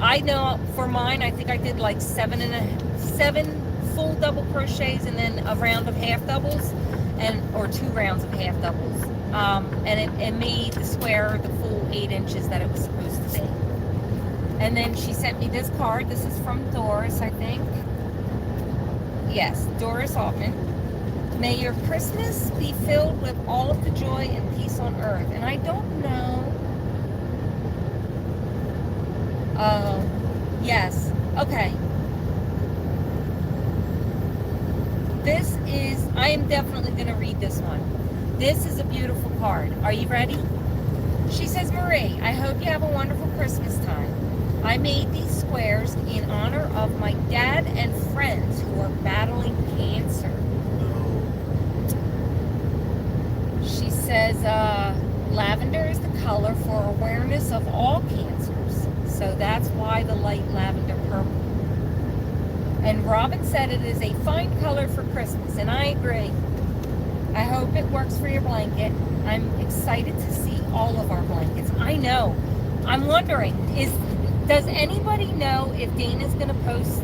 A: I know for mine, I think I did like 7 full double crochets and then a round of half doubles, or 2 rounds of half doubles. And it made the square the full 8 inches that it was supposed to be. And then she sent me this card. This is from Doris, I think. Yes, Doris Altman. May your Christmas be filled with all of the joy and peace on earth. And I don't know. Yes. Okay. I am definitely going to read this one. This is a beautiful card. Are you ready? She says, Marie, I hope you have a wonderful Christmas time. I made these squares in honor of my dad and friends who are battling cancer. She says, lavender is the color for awareness of all cancers. So that's why the light lavender purple. And Robin said it is a fine color for Christmas, and I agree. I hope it works for your blanket. I'm excited to see all of our blankets. I know. I'm wondering, does anybody know if Dana's going to post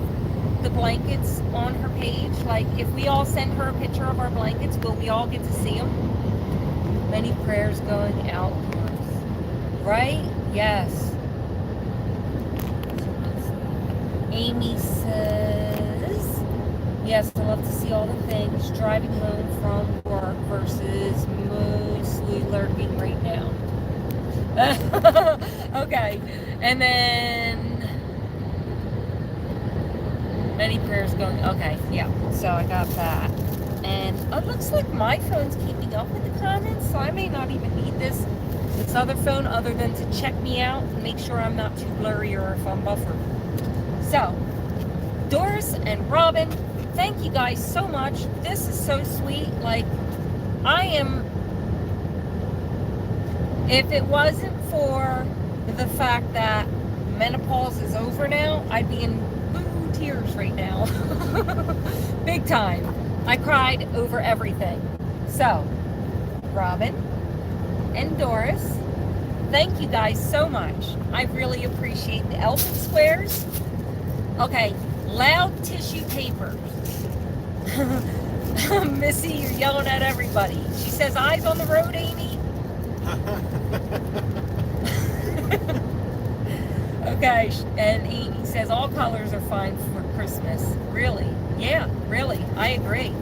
A: the blankets on her page? Like, if we all send her a picture of our blankets, will we all get to see them? Many prayers going out. Right? Yes. Amy says, yes, I love to see all the things. Driving home from work versus mostly lurking right now. Okay. And then many prayers going. Okay, yeah. So I got that. And it looks like my phone's keeping up with the comments, so I may not even need this other phone other than to check me out and make sure I'm not too blurry or if I'm buffered. So, Doris and Robin, thank you guys so much. This is so sweet. Like, I am, if it wasn't for the fact that menopause is over now, I'd be in tears right now. Big time. I cried over everything. So, Robin and Doris, thank you guys so much. I really appreciate the Elfin squares. Okay, loud tissue paper. Missy, you're yelling at everybody. She says, eyes on the road, Amy. Okay, and Amy says, all colors are fine for Christmas. Really? Yeah, really. I agree.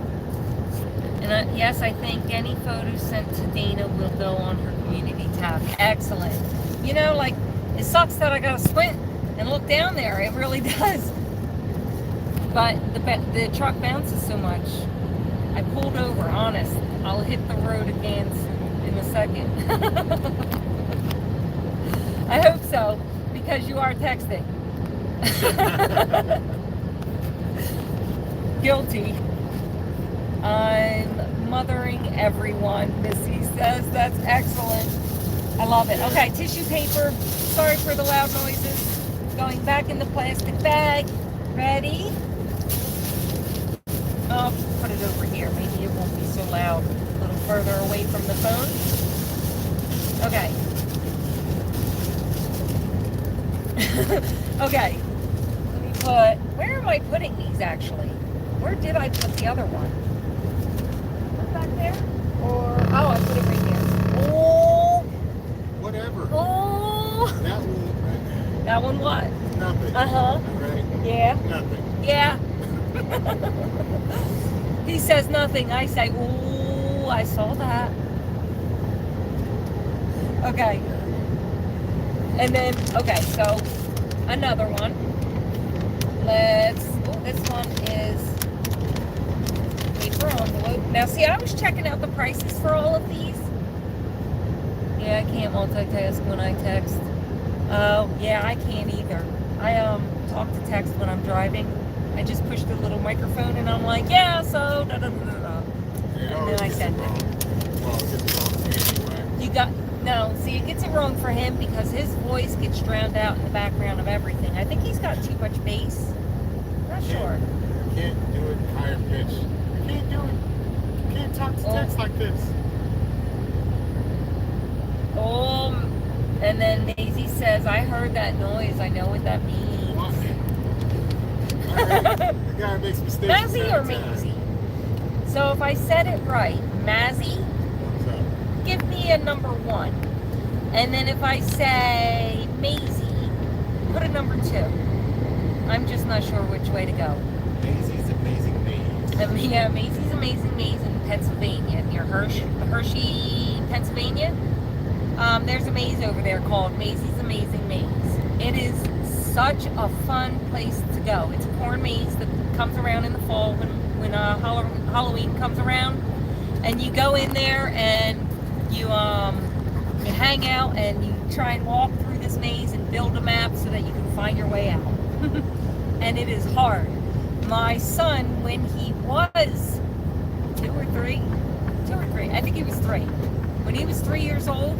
A: And yes, I think any photos sent to Dana will go on her community tab. Excellent. You know, like, it sucks that I gotta squint and look down there. It really does. But the truck bounces so much. I pulled over, honest. I'll hit the road again in a second. I hope so, because you are texting. Guilty. I'm mothering everyone, Missy says. That's excellent. I love it. Okay, tissue paper. Sorry for the loud noises. Going back in the plastic bag. Ready? Oh, put it over here. Maybe it won't be so loud. A little further away from the phone. Okay. Okay. Let me put... Where am I putting these, actually? Where did I put the other one? Back there? Or... Oh, I put it right here. Oh!
B: Whatever.
A: Oh!
B: That one.
A: That one what?
B: Nothing.
A: Uh-huh.
B: Right?
A: Yeah.
B: Nothing.
A: Yeah. He says nothing. I say, ooh, I saw that. Okay. And then, okay, so another one. This one is paper envelope. Now, see, I was checking out the prices for all of these. Yeah, I can't multitask when I text. Oh, yeah, I can't either. I talk to text when I'm driving. I just push the little microphone and I'm like, yeah, so da da da da da. And then I send it.
B: Well, it gets wrong to me anyway.
A: You got no. See, it gets it wrong for him because his voice gets drowned out in the background of everything. I think he's got too much bass. Not sure.
B: You can't do it higher pitch. You can't do it. You can't talk to text like this.
A: And then Maisie says, I heard that noise. I know what that means.
B: What? Alright. The guy makes mistakes.
A: Mazzy or Maisie? So if I said it right, Mazzy,
B: What's up?
A: give me a number 1. And then if I say Maisie, put a number 2. I'm just not sure which way to go.
B: Maisie's Amazing Maze.
A: Yeah, Maisie's Amazing Maze in Pennsylvania, near Hershey, Pennsylvania. There's a maze over there called Maisie's Amazing Maze. It is such a fun place to go. It's a corn maze that comes around in the fall when Halloween comes around, and you go in there and you hang out and you try and walk through this maze and build a map so that you can find your way out. And it is hard. My son, when he was 2 or 3, I think he was 3. When he was 3 years old,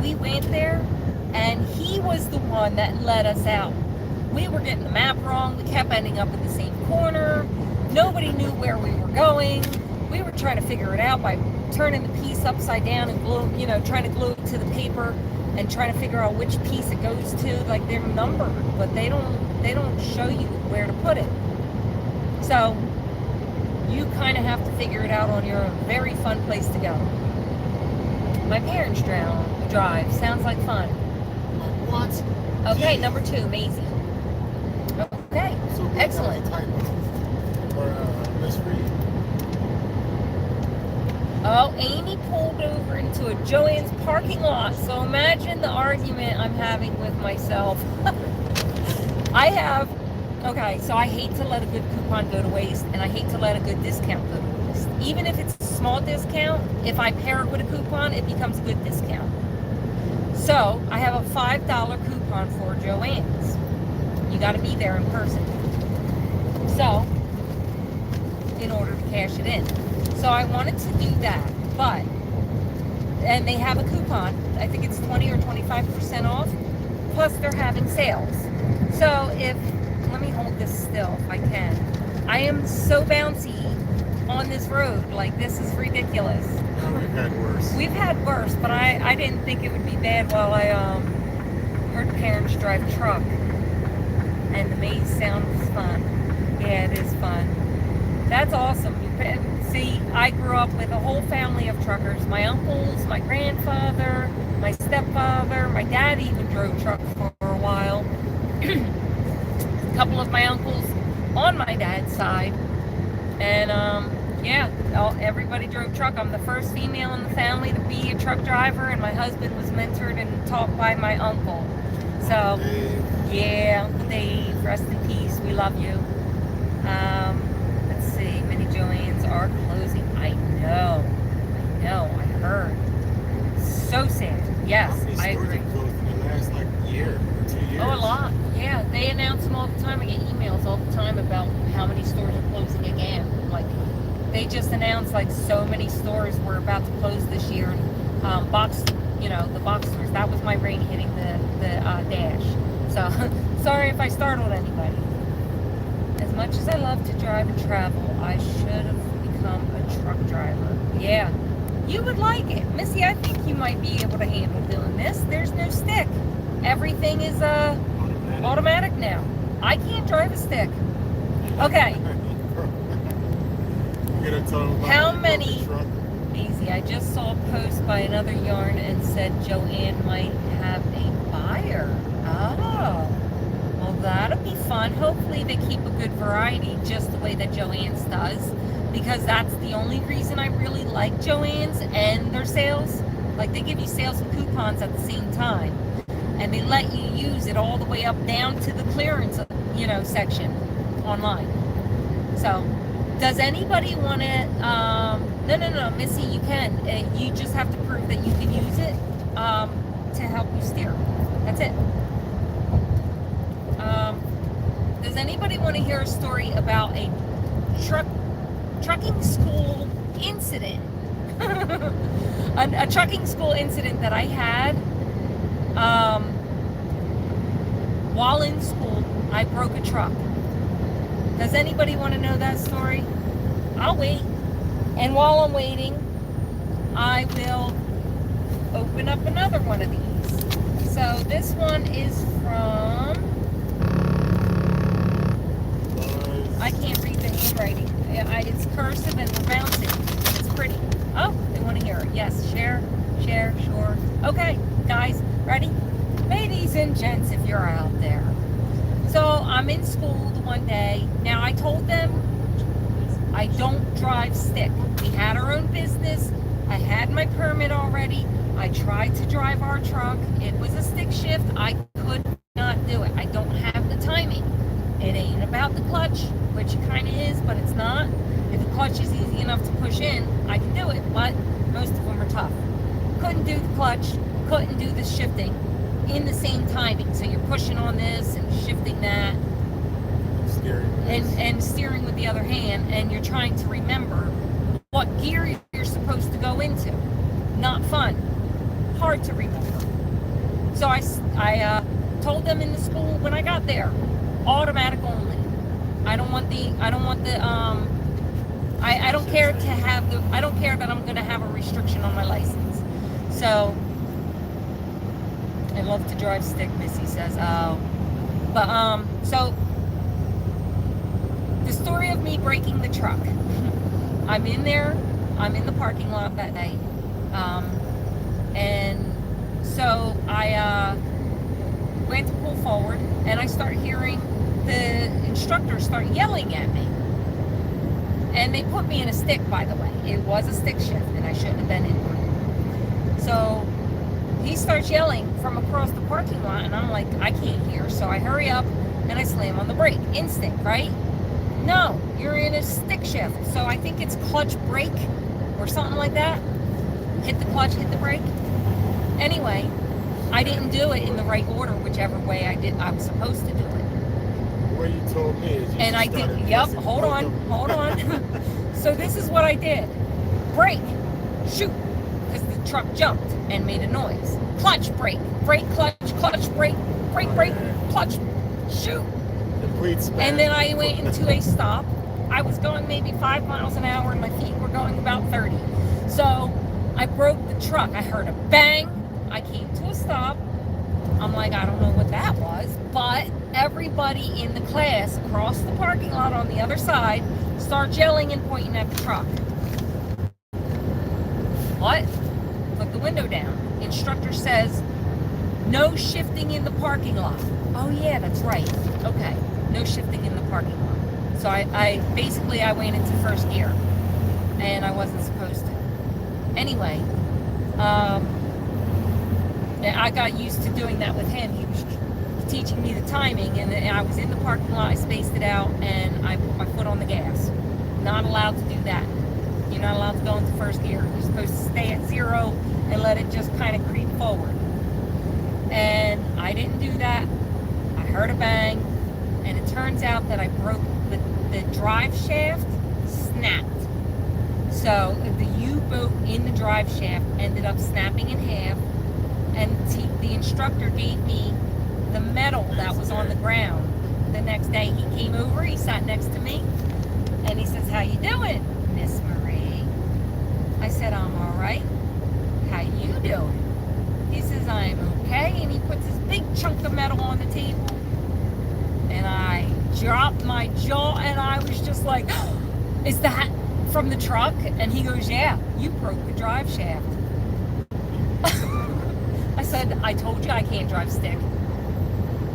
A: we went there, and he was the one that let us out. We were getting the map wrong. We kept ending up in the same corner. Nobody knew where we were going. We were trying to figure it out by turning the piece upside down and trying to glue it to the paper and trying to figure out which piece it goes to. Like, they're numbered, but they don't show you where to put it. So you kind of have to figure it out on your own. Very fun place to go. My parents drowned. drive. Sounds like fun.
B: What?
A: Okay, number 2, Maisie. Okay,
B: So
A: excellent.
B: Or mystery.
A: Oh, Amy pulled over into a Joann's parking lot. So imagine the argument I'm having with myself. Okay, so I hate to let a good coupon go to waste, and I hate to let a good discount go to waste. Even if it's a small discount, if I pair it with a coupon, it becomes a good discount. So I have a $5 coupon for Joann's. You got to be there in person. So, in order to cash it in. So I wanted to do that, and they have a coupon. I think it's 20 or 25% off. Plus they're having sales. So let me hold this still if I can. I am so bouncy on this road. Like, this is ridiculous.
B: No, we've had worse.
A: We've had worse, but I didn't think it would be bad while I heard parents drive a truck. And the maze sounds fun. Yeah, it is fun. That's awesome. See, I grew up with a whole family of truckers. My uncles, my grandfather, my stepfather, my dad even drove truck for a while. A couple of my uncles on my dad's side. And everybody drove truck. I'm the first female in the family to be a truck driver, and my husband was mentored and taught by my uncle. So, yeah, Uncle Dave, rest in peace. We love you. Let's see, many Joann's are closing. I know, I heard. So sad. Yes, I agree.
B: Closed in the last year or 2 years.
A: Oh, a lot. Yeah, they announce them all the time. I get emails all the time about how many stores are closing again. Like, they just announced so many stores were about to close this year. And the box stores. That was my brain hitting the dash. So sorry if I startled anybody. As much as I love to drive and travel, I should have become a truck driver. Yeah, you would like it. Missy, I think you might be able to handle doing this. There's no stick. Everything is automatic now. I can't drive a stick. Okay. How many? Easy. I just saw a post by another yarn and said Joanne might have a buyer. Oh. Well, that'll be fun. Hopefully they keep a good variety, just the way that Joann's does, because that's the only reason I really like Joann's and their sales. Like, they give you sales and coupons at the same time, and they let you use it all the way up down to the clearance, section online. So, does anybody want to? No, Missy, you can. You just have to prove that you can use it to help you steer. That's it. Does anybody want to hear a story about a trucking school incident? a trucking school incident that I had while in school. I broke a truck. Does anybody want to know that story? I'll wait. And while I'm waiting, I will open up another one of these. So this one is from... I can't read the handwriting. It's cursive and we're bouncing. It's pretty. Oh, they want to hear it. Yes, share, sure. Okay, guys, ready? Ladies and gents, if you're out there. So I'm in school the one day. Now, I told them I don't drive stick. We had our own business. I had my permit already. I tried to drive our truck. It was a stick shift. I could not do it. I don't have the timing. It ain't about the clutch, which it kind of is, but it's not. If the clutch is easy enough to push in, I can do it, but most of them are tough. Couldn't do the clutch, couldn't do the shifting in the same timing. So you're pushing on this and shifting that. And steering with the other hand, and you're trying to remember what gear you're supposed to go into. Not fun. Hard to remember. So I told them in the school when I got there, automatic only. I don't care that I'm going to have a restriction on my license. So I love to drive stick, Missy says. So the story of me breaking the truck. I'm in the parking lot that night. And So I went to pull forward, and I start hearing the instructor start yelling at me. And they put me in a stick, by the way. It was a stick shift, and I shouldn't have been in one. So he starts yelling from across the parking lot, and I'm like, I can't hear. So I hurry up, and I slam on the brake. Instinct, right? No, you're in a stick shift. So I think it's clutch brake or something like that. Hit the clutch, hit the brake. Anyway, I didn't do it in the right order, whichever way I was supposed to do it.
B: The way you told me is you
A: And I did, yep, hold on. So this is what I did. Brake, shoot, because the truck jumped and made a noise. Clutch, brake, clutch, brake, clutch, shoot.
B: Complete span.
A: And then I went into a stop. I was going maybe 5 miles an hour, and my feet were going about 30. So I broke the truck. I heard a bang. I came to a stop. I'm like, I don't know what that was, but everybody in the class across the parking lot on the other side starts yelling and pointing at the truck. What? Put the window down. Instructor says, no shifting in the parking lot. Oh yeah, that's right. Okay, no shifting in the parking lot. So I basically went into first gear, and I wasn't supposed to. Anyway, I got used to doing that with him. He was teaching me the timing, and I was in the parking lot, I spaced it out, and I put my foot on the gas. Not allowed to do that. You're not allowed to go into first gear. You're supposed to stay at 0 and let it just kind of creep forward. And I didn't do that. I heard a bang, and it turns out that I broke the drive shaft, snapped. So the U-boat in the drive shaft ended up snapping in half, and the instructor gave me the metal that was on the ground. The next day he came over, he sat next to me, and he says, how you doing, Miss Marie? I said, I'm all right. How you doing? He says, I'm okay, and he puts this big chunk of metal on the table, and I dropped my jaw, and I was just like, is that from the truck? And he goes, yeah, you broke the drive shaft. I said, I told you I can't drive stick.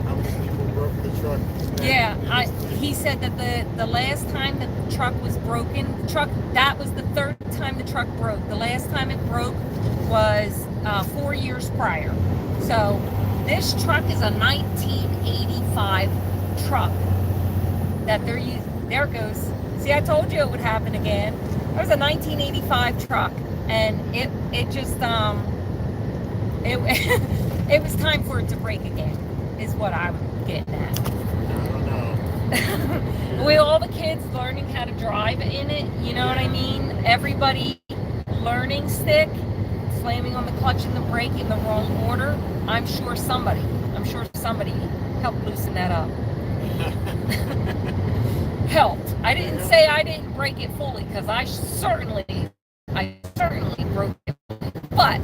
B: How many people broke the truck?
A: Yeah, he said that the last time that the truck was broken, that was the third time the truck broke. The last time it broke was 4 years prior. So this truck is a 1985 truck that they're using. There it goes. See, I told you it would happen again. It was a 1985 truck, and it just it was time for it to break again, is what I'm getting at.
B: I don't know.
A: With all the kids learning how to drive in it, you know what I mean? Everybody learning stick, slamming on the clutch and the brake in the wrong order. I'm sure somebody helped loosen that up. Helped. I didn't say I didn't break it fully, because I certainly broke it. But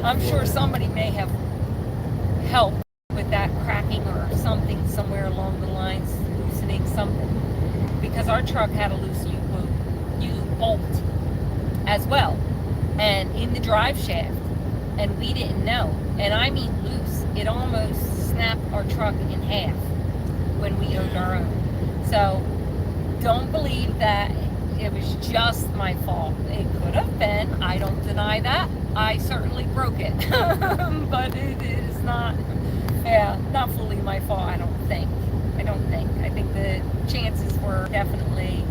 A: I'm sure somebody may have helped with that cracking or something somewhere along the lines, loosening something. Because our truck had a loose U-bolt as well, and in the drive shaft, and we didn't know. And I mean loose. It almost snapped our truck in half when we owned our own. So don't believe that it was just my fault. It could have been. I don't deny that. I certainly broke it. But it is not fully my fault, I don't think. I think the chances were definitely,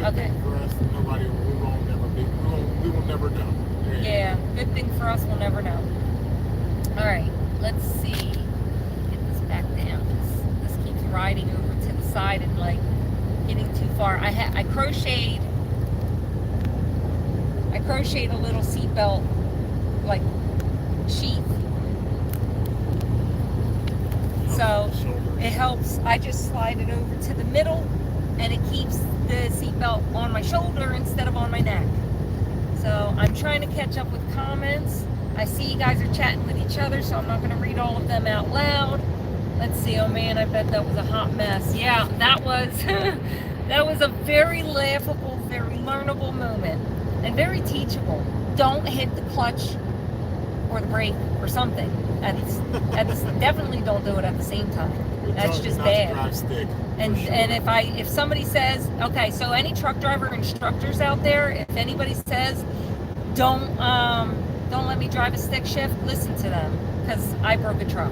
A: okay.
B: For us, we will never know.
A: Yeah, good thing for us, we'll never know. All right, let's see. Get this back down. This keeps riding over to the side and like getting too far. I crocheted a little seatbelt like sheath. So it helps. I just slide it over to the middle, and it keeps the seatbelt on my shoulder instead of on my neck. So I'm trying to catch up with comments. I see you guys are chatting with each other, so I'm not going to read all of them out loud. Let's see. Oh man, I bet that was a hot mess. Yeah, that was that was a very laughable, very learnable moment, and very teachable. Don't hit the clutch before the break or something. Definitely don't do it at the same time. That's just bad.
B: Drive stick,
A: and
B: sure.
A: and if somebody says, okay, so any truck driver instructors out there, if anybody says don't let me drive a stick shift, listen to them, because I broke a truck.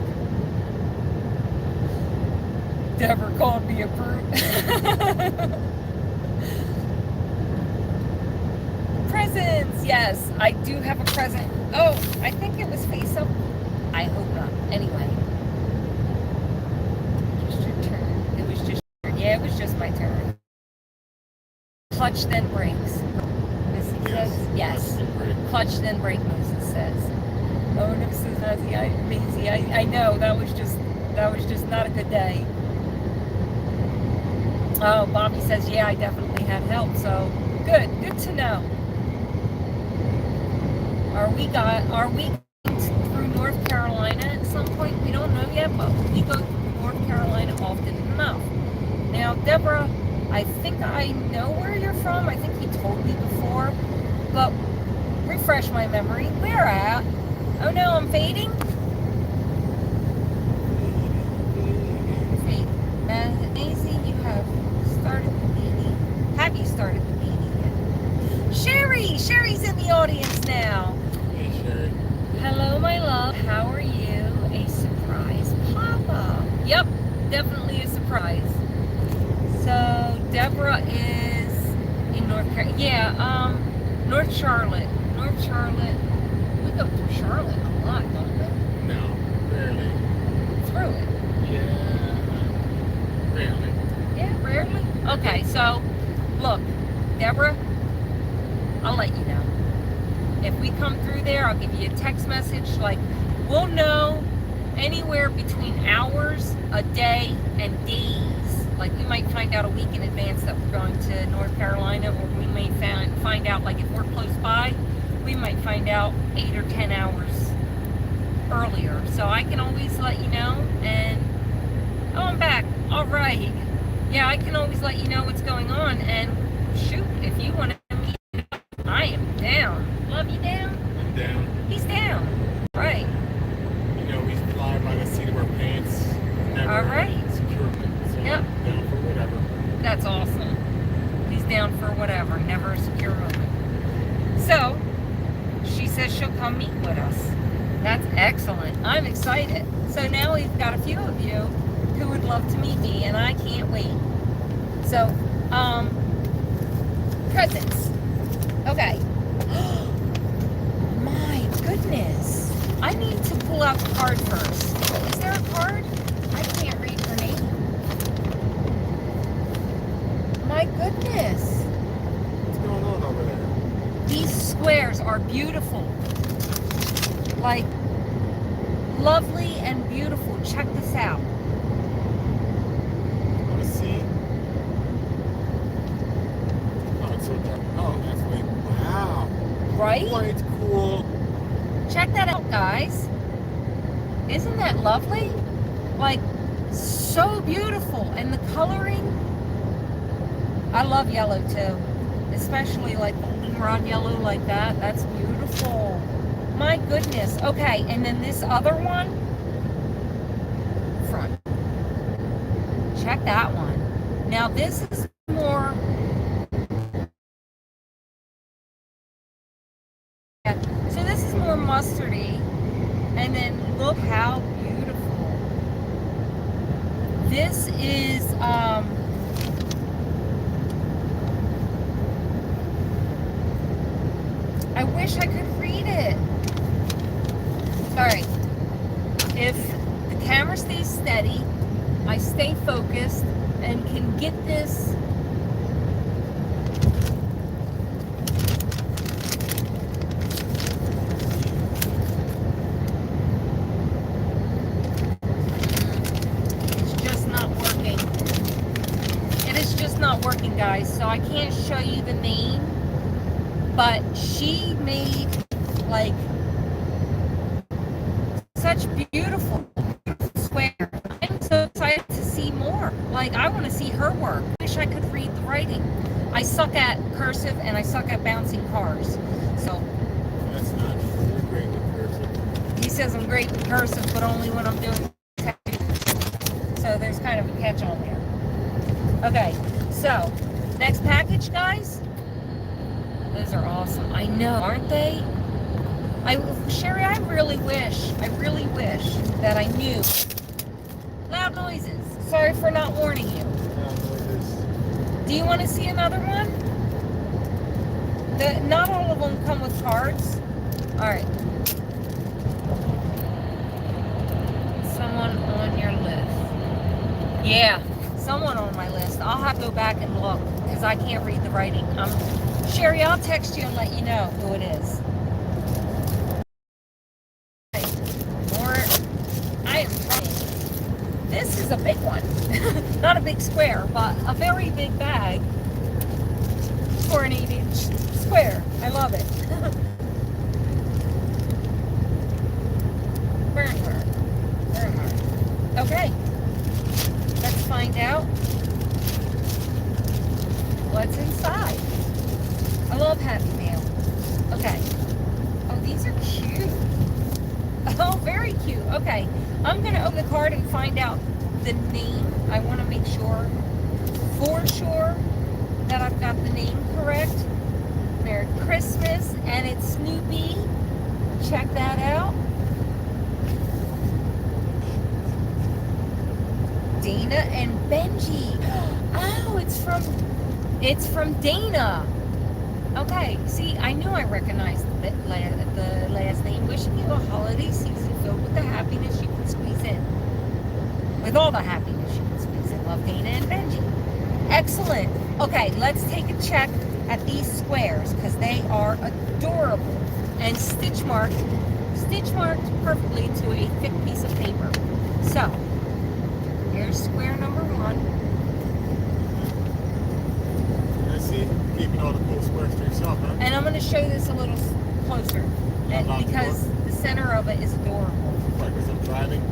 A: Deborah called me a brute. Presents, yes, I do have a present. Oh, I think it was face up. I hope not. Anyway, just your turn. It was just your turn. Yeah, it was just my turn. Clutch then brakes. Missy says yes. Clutch then brake. Moses says. Oh no, says Maisie. I know that was just not a good day. Oh, Bobby says, yeah, I definitely had help. So good to know. Are we through North Carolina at some point? We don't know yet, but we go through North Carolina often enough. Now, Deborah, I think I know where you're from. I think you told me before, but refresh my memory. Where at? Oh no, I'm fading. Fade. Maisie, you have started the meeting. Have you started the meeting yet? Sherry's in the audience now.
B: Hey, Sherry.
A: Hello, my love. How are you? A surprise papa. Yep, definitely a surprise. So Deborah is in North Carolina. Yeah, North Charlotte. We go through Charlotte a lot, don't we?
B: No, rarely.
A: Through it.
B: Yeah, rarely.
A: Yeah, rarely. Okay, so look, Deborah, I'll let you know. If we come through there, I'll give you a text message. Like, we'll know anywhere between hours, a day, and days. Like, we might find out a week in advance that we're going to North Carolina, or we may find out, like, if we're close by, we might find out 8 or 10 hours earlier. So I can always let you know. And oh, I'm back. All right. Yeah, I can always let you know what's going on. And shoot, if you want to meet up, I am down. Love you down?
B: I'm down.
A: He's down. Right.
B: You know, we fly by the seat of our pants. Never
A: All right.
B: securement. So
A: Yep.
B: I'm down for whatever.
A: That's awesome. He's down for whatever. Never a secure moment. So, she says she'll come meet with us. That's excellent. I'm excited. So now we've got a few of you who would love to meet me, and I can't wait. So, presents. Okay. My goodness. I need to pull out the card first. Is there a card? I can't read her name. My goodness.
B: What's going on over there?
A: These squares are beautiful. Like, lovely and beautiful. Check this out.
B: Want to see? Oh, it's so dark. Oh, that's like, wow.
A: Right?
B: Quite cool.
A: Check that out, guys. Isn't that lovely? Like, so beautiful. And the coloring, I love yellow too. Especially like goldenrod yellow like that. That's beautiful. My goodness. Okay, and then this other one, front. Check that one. Now this is more, so this is more mustardy. And then look how beautiful. This is, I wish I could read it. All right. If the camera stays steady, I stay focused and can get this. It's just not working. It is just not working, guys. So I can't show you the name, but she made like such beautiful square. I'm so excited to see more. Like, I want to see her work. I wish I could read the writing. I suck at cursive and I suck at bouncing cars. So
B: That's not, you're great with cursive.
A: says I'm great in cursive, but only when I'm doing tattoos. So there's kind of a catch on there. Okay, so next package, guys. Those are awesome. I know, aren't they? Sherry, I really wish that I knew. Loud noises. Sorry for not warning you. Do you want to see another one? Not all of them come with cards. All right. Someone on your list. Yeah, someone on my list. I'll have to go back and look because I can't read the writing. Sherry, I'll text you and let you know who it is. I am trying. This is a big one. Not a big square, but a very big bag for an 8-inch square. I love it. Okay, let's find out what's inside. I love Happy Mail. Okay. Oh, these are cute. Oh, very cute. Okay, I'm going to open the card and find out the name. I want to make sure, for sure, that I've got the name correct. Merry Christmas, and it's Snoopy. Check that out. Dana and Benji. Oh, it's from Dana. Okay, see, I knew I recognized the last name. Wishing you a holiday season filled with the happiness you can squeeze in. With all the happiness you can squeeze in. Love, Dana and Benji. Excellent. Okay, let's take a check at these squares because they are adorable and stitch marked perfectly to a thick piece of paper. So, here's square number 1.
B: Keeping all the cool squares to yourself, huh?
A: And I'm going to show this a little closer, because the center of it is adorable.
B: Like as I'm driving?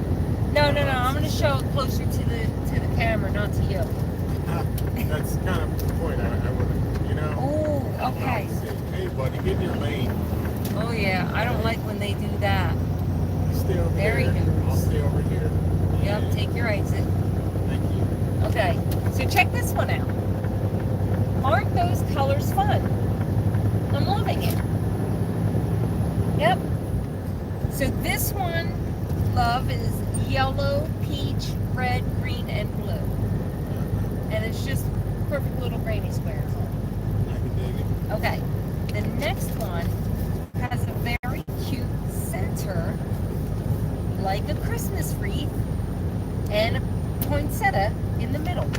A: No. I'm going to show it closer to the camera, not to you.
B: That's kind of the point. I would, you know.
A: Oh, okay.
B: Hey, buddy, get in your lane.
A: Oh yeah, I don't like when they do that.
B: Stay over
A: there. He goes.
B: I'll stay over here.
A: Yep. Take your exit.
B: Thank you.
A: Okay. So check this one out. Aren't those colors fun? I'm loving it. Yep. So this one, love, is yellow, peach, red, green, and blue. And it's just perfect little granny squares.
B: I can dig it.
A: Okay. The next one has a very cute center, like a Christmas wreath, and a poinsettia in the middle.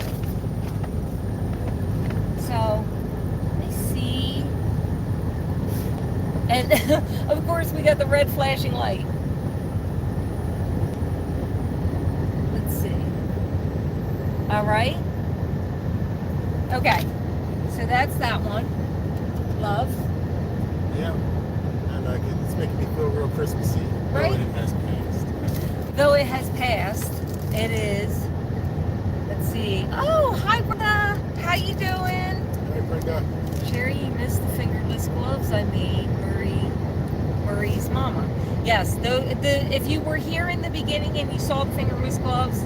A: So, I see, and of course we got the red flashing light. Let's see. All right. Okay. So that's that one. Love.
B: Yeah. I like it. It's making me feel real Christmassy.
A: Right.
B: Though it has passed.
A: Though it has passed, it is. Let's see. Oh, hi, Brenda. How you doing?
B: Hey, Brenda.
A: Sherry, you missed the fingerless gloves I made. Marie's mama. Yes. If you were here in the beginning and you saw the fingerless gloves,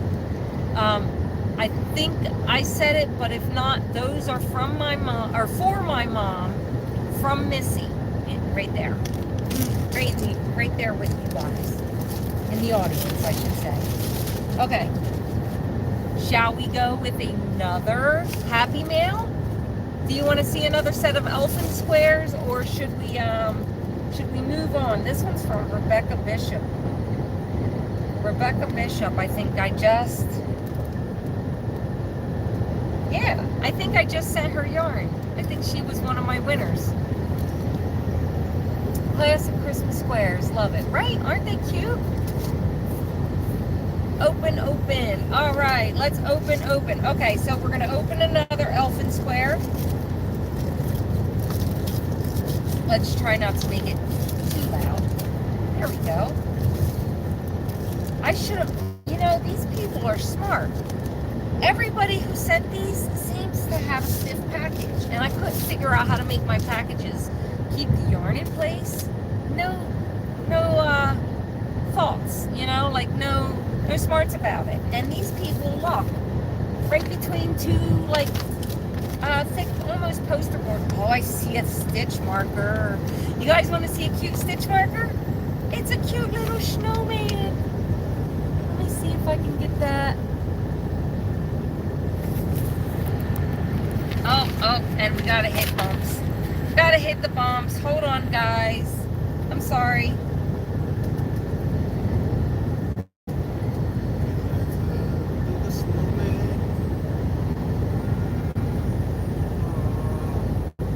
A: I think I said it, but if not, those are from my mom, or for my mom, from Missy, right there, right there with you guys, in the audience, I should say. Okay, shall we go with another Happy Mail? Do you want to see another set of Elfin squares, or should we move on? This one's from Rebecca Bishop. Rebecca Bishop, I think I think I just sent her yarn. I think she was one of my winners. Classic Christmas squares. Love it. Right? Aren't they cute? Open. All right. Let's open. Okay, so we're going to open another Elfin square. Let's try not to make it too loud. There we go. I should have, these people are smart. Everybody who sent these seems to have a stiff package, and I couldn't figure out how to make my packages keep the yarn in place. No faults, you know, like no smarts about it. And these people look right between two, like, thick, almost poster board. Oh, I see a stitch marker. You guys want to see a cute stitch marker? It's a cute little snowman. Let me see if I can get that. Oh, and we gotta hit bumps. Gotta hit the bumps. Hold on, guys. I'm sorry.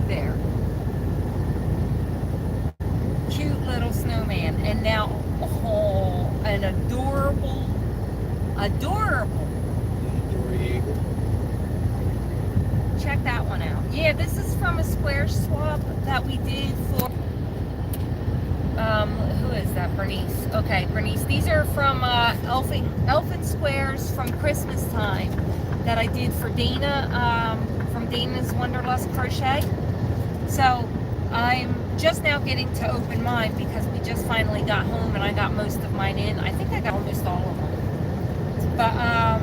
A: There. Cute little snowman. And now, oh, an adorable. Check that one out. Yeah, this is from a square swap that we did for, who is that? Bernice. Okay, Bernice. These are from Elfin squares from Christmas time that I did for Dana, from Dana's Wanderlust Crochet. So I'm just now getting to open mine because we just finally got home and I got most of mine in. I think I got almost all of them. But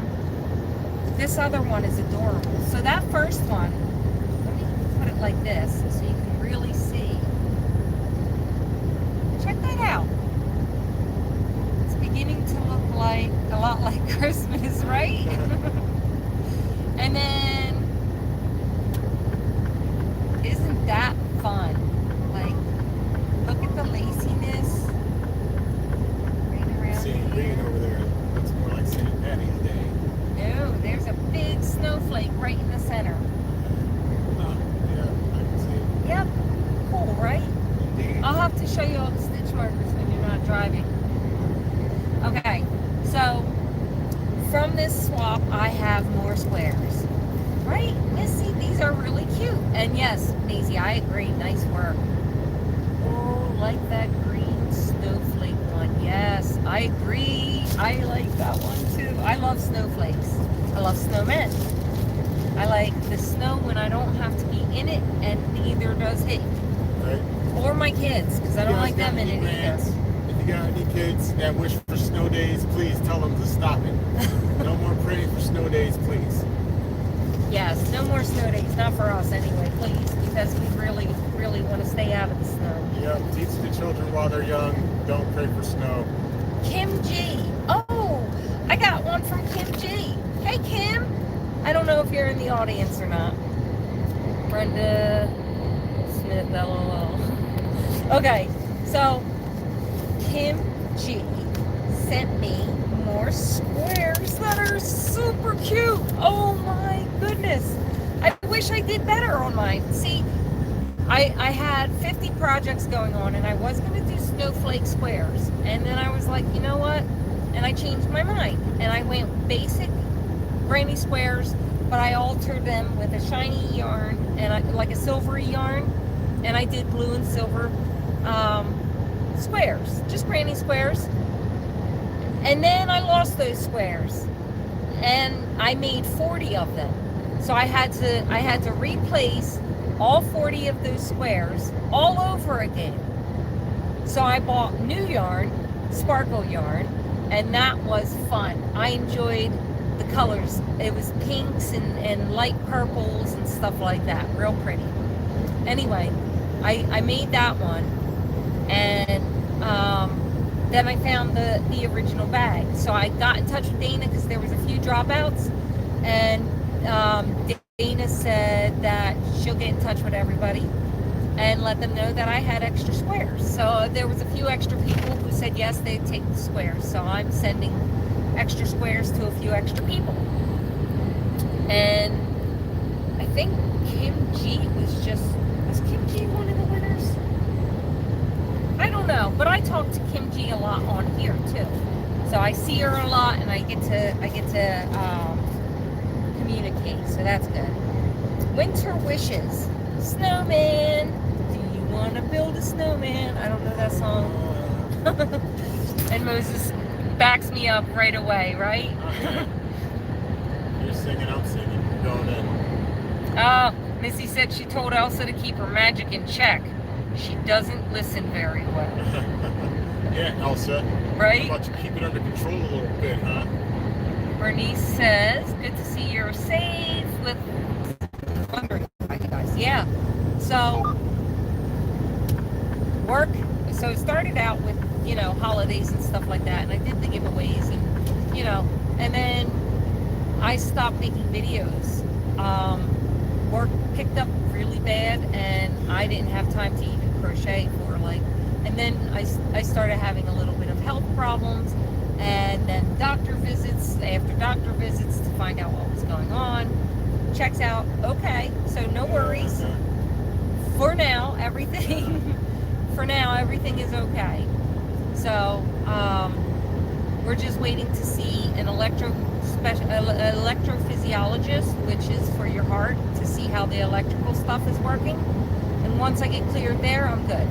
A: this other one is adorable. So that first one, let me put it like this so you can really see. Check that out. It's beginning to look like a lot like Christmas, right? And then, isn't that fun? Like, look at the laciness. Right around
B: Seeing green over there. Looks more like St. Patty's Day.
A: No, there's a big snowflake right in the center.
B: Oh, yeah, I can see it.
A: Yep. Cool, right?
B: Indeed.
A: I'll have to show you all the stitch markers when you're not driving. Okay, so from this swap, I have more squares. Right, Missy? These are really cute. And yes, Maisie, I agree. Nice work. Oh, like that green snowflake one. Yes, I agree. I like that one too. I love snowflakes. I love snowmen. I like the snow when I don't have to be in it, and neither does he.
B: Right.
A: Or my kids, because I don't like them in it either.
B: If you got any kids that wish for snow days, please tell them to stop it. No more praying for snow days, please.
A: Yes, no more snow days. Not for us anyway, please, because we really, really want to stay out of the snow.
B: Yep, teach the children while they're young. Don't pray for snow.
A: Kim G. Oh, I got one from Kim G. Hey, Kim. I don't know if you're in the audience or not. Brenda Smith, LOL. Okay, so Kim G sent me more squares that are super cute. Oh my goodness. I wish I did better on mine. See, I had 50 projects going on and I was going to do snowflake squares. And then I was like, you know what? And I changed my mind. And I went basic granny squares, but I altered them with a shiny yarn and like a silvery yarn. And I did blue and silver squares, just granny squares. And then I lost those squares and I made 40 of them. So I had to replace all 40 of those squares all over again. So I bought new yarn, sparkle yarn, and that was fun. I enjoyed the colors. It was pinks and light purples and stuff like that. Real pretty. Anyway, I made that one, and then I found the original bag. So I got in touch with Dana because there was a few dropouts, and Dana said that she'll get in touch with everybody and let them know that I had extra squares. So there was a few extra people who said yes, they'd take the squares. So I'm sending extra squares to a few extra people. And I think Kim G was Kim G one of the winners? I don't know, but I talk to Kim G a lot on here too. So I see her a lot and I get to communicate, so that's good. Winter wishes. Snowman. Do you want to build a snowman? I don't know that song. And Moses backs me up right away, right?
B: You're singing, I'm singing. You're going in.
A: Missy said she told Elsa to keep her magic in check. She doesn't listen very well.
B: Yeah, Elsa.
A: Right?
B: How about you keep it under control a little bit, huh?
A: Bernice says, good to see you're safe with wondering about you guys. Yeah. So, work. So, it started out with, holidays and stuff like that. And I did the giveaways and then I stopped making videos. Work picked up really bad and I didn't have time to even crochet and then I started having a little bit of health problems and then doctor visits after doctor visits to find out what was going on. Checks out okay, so no worries. For now, everything is okay. So we're just waiting to see an electrophysiologist, which is for your heart, to see how the electrical stuff is working. And once I get cleared there, I'm good.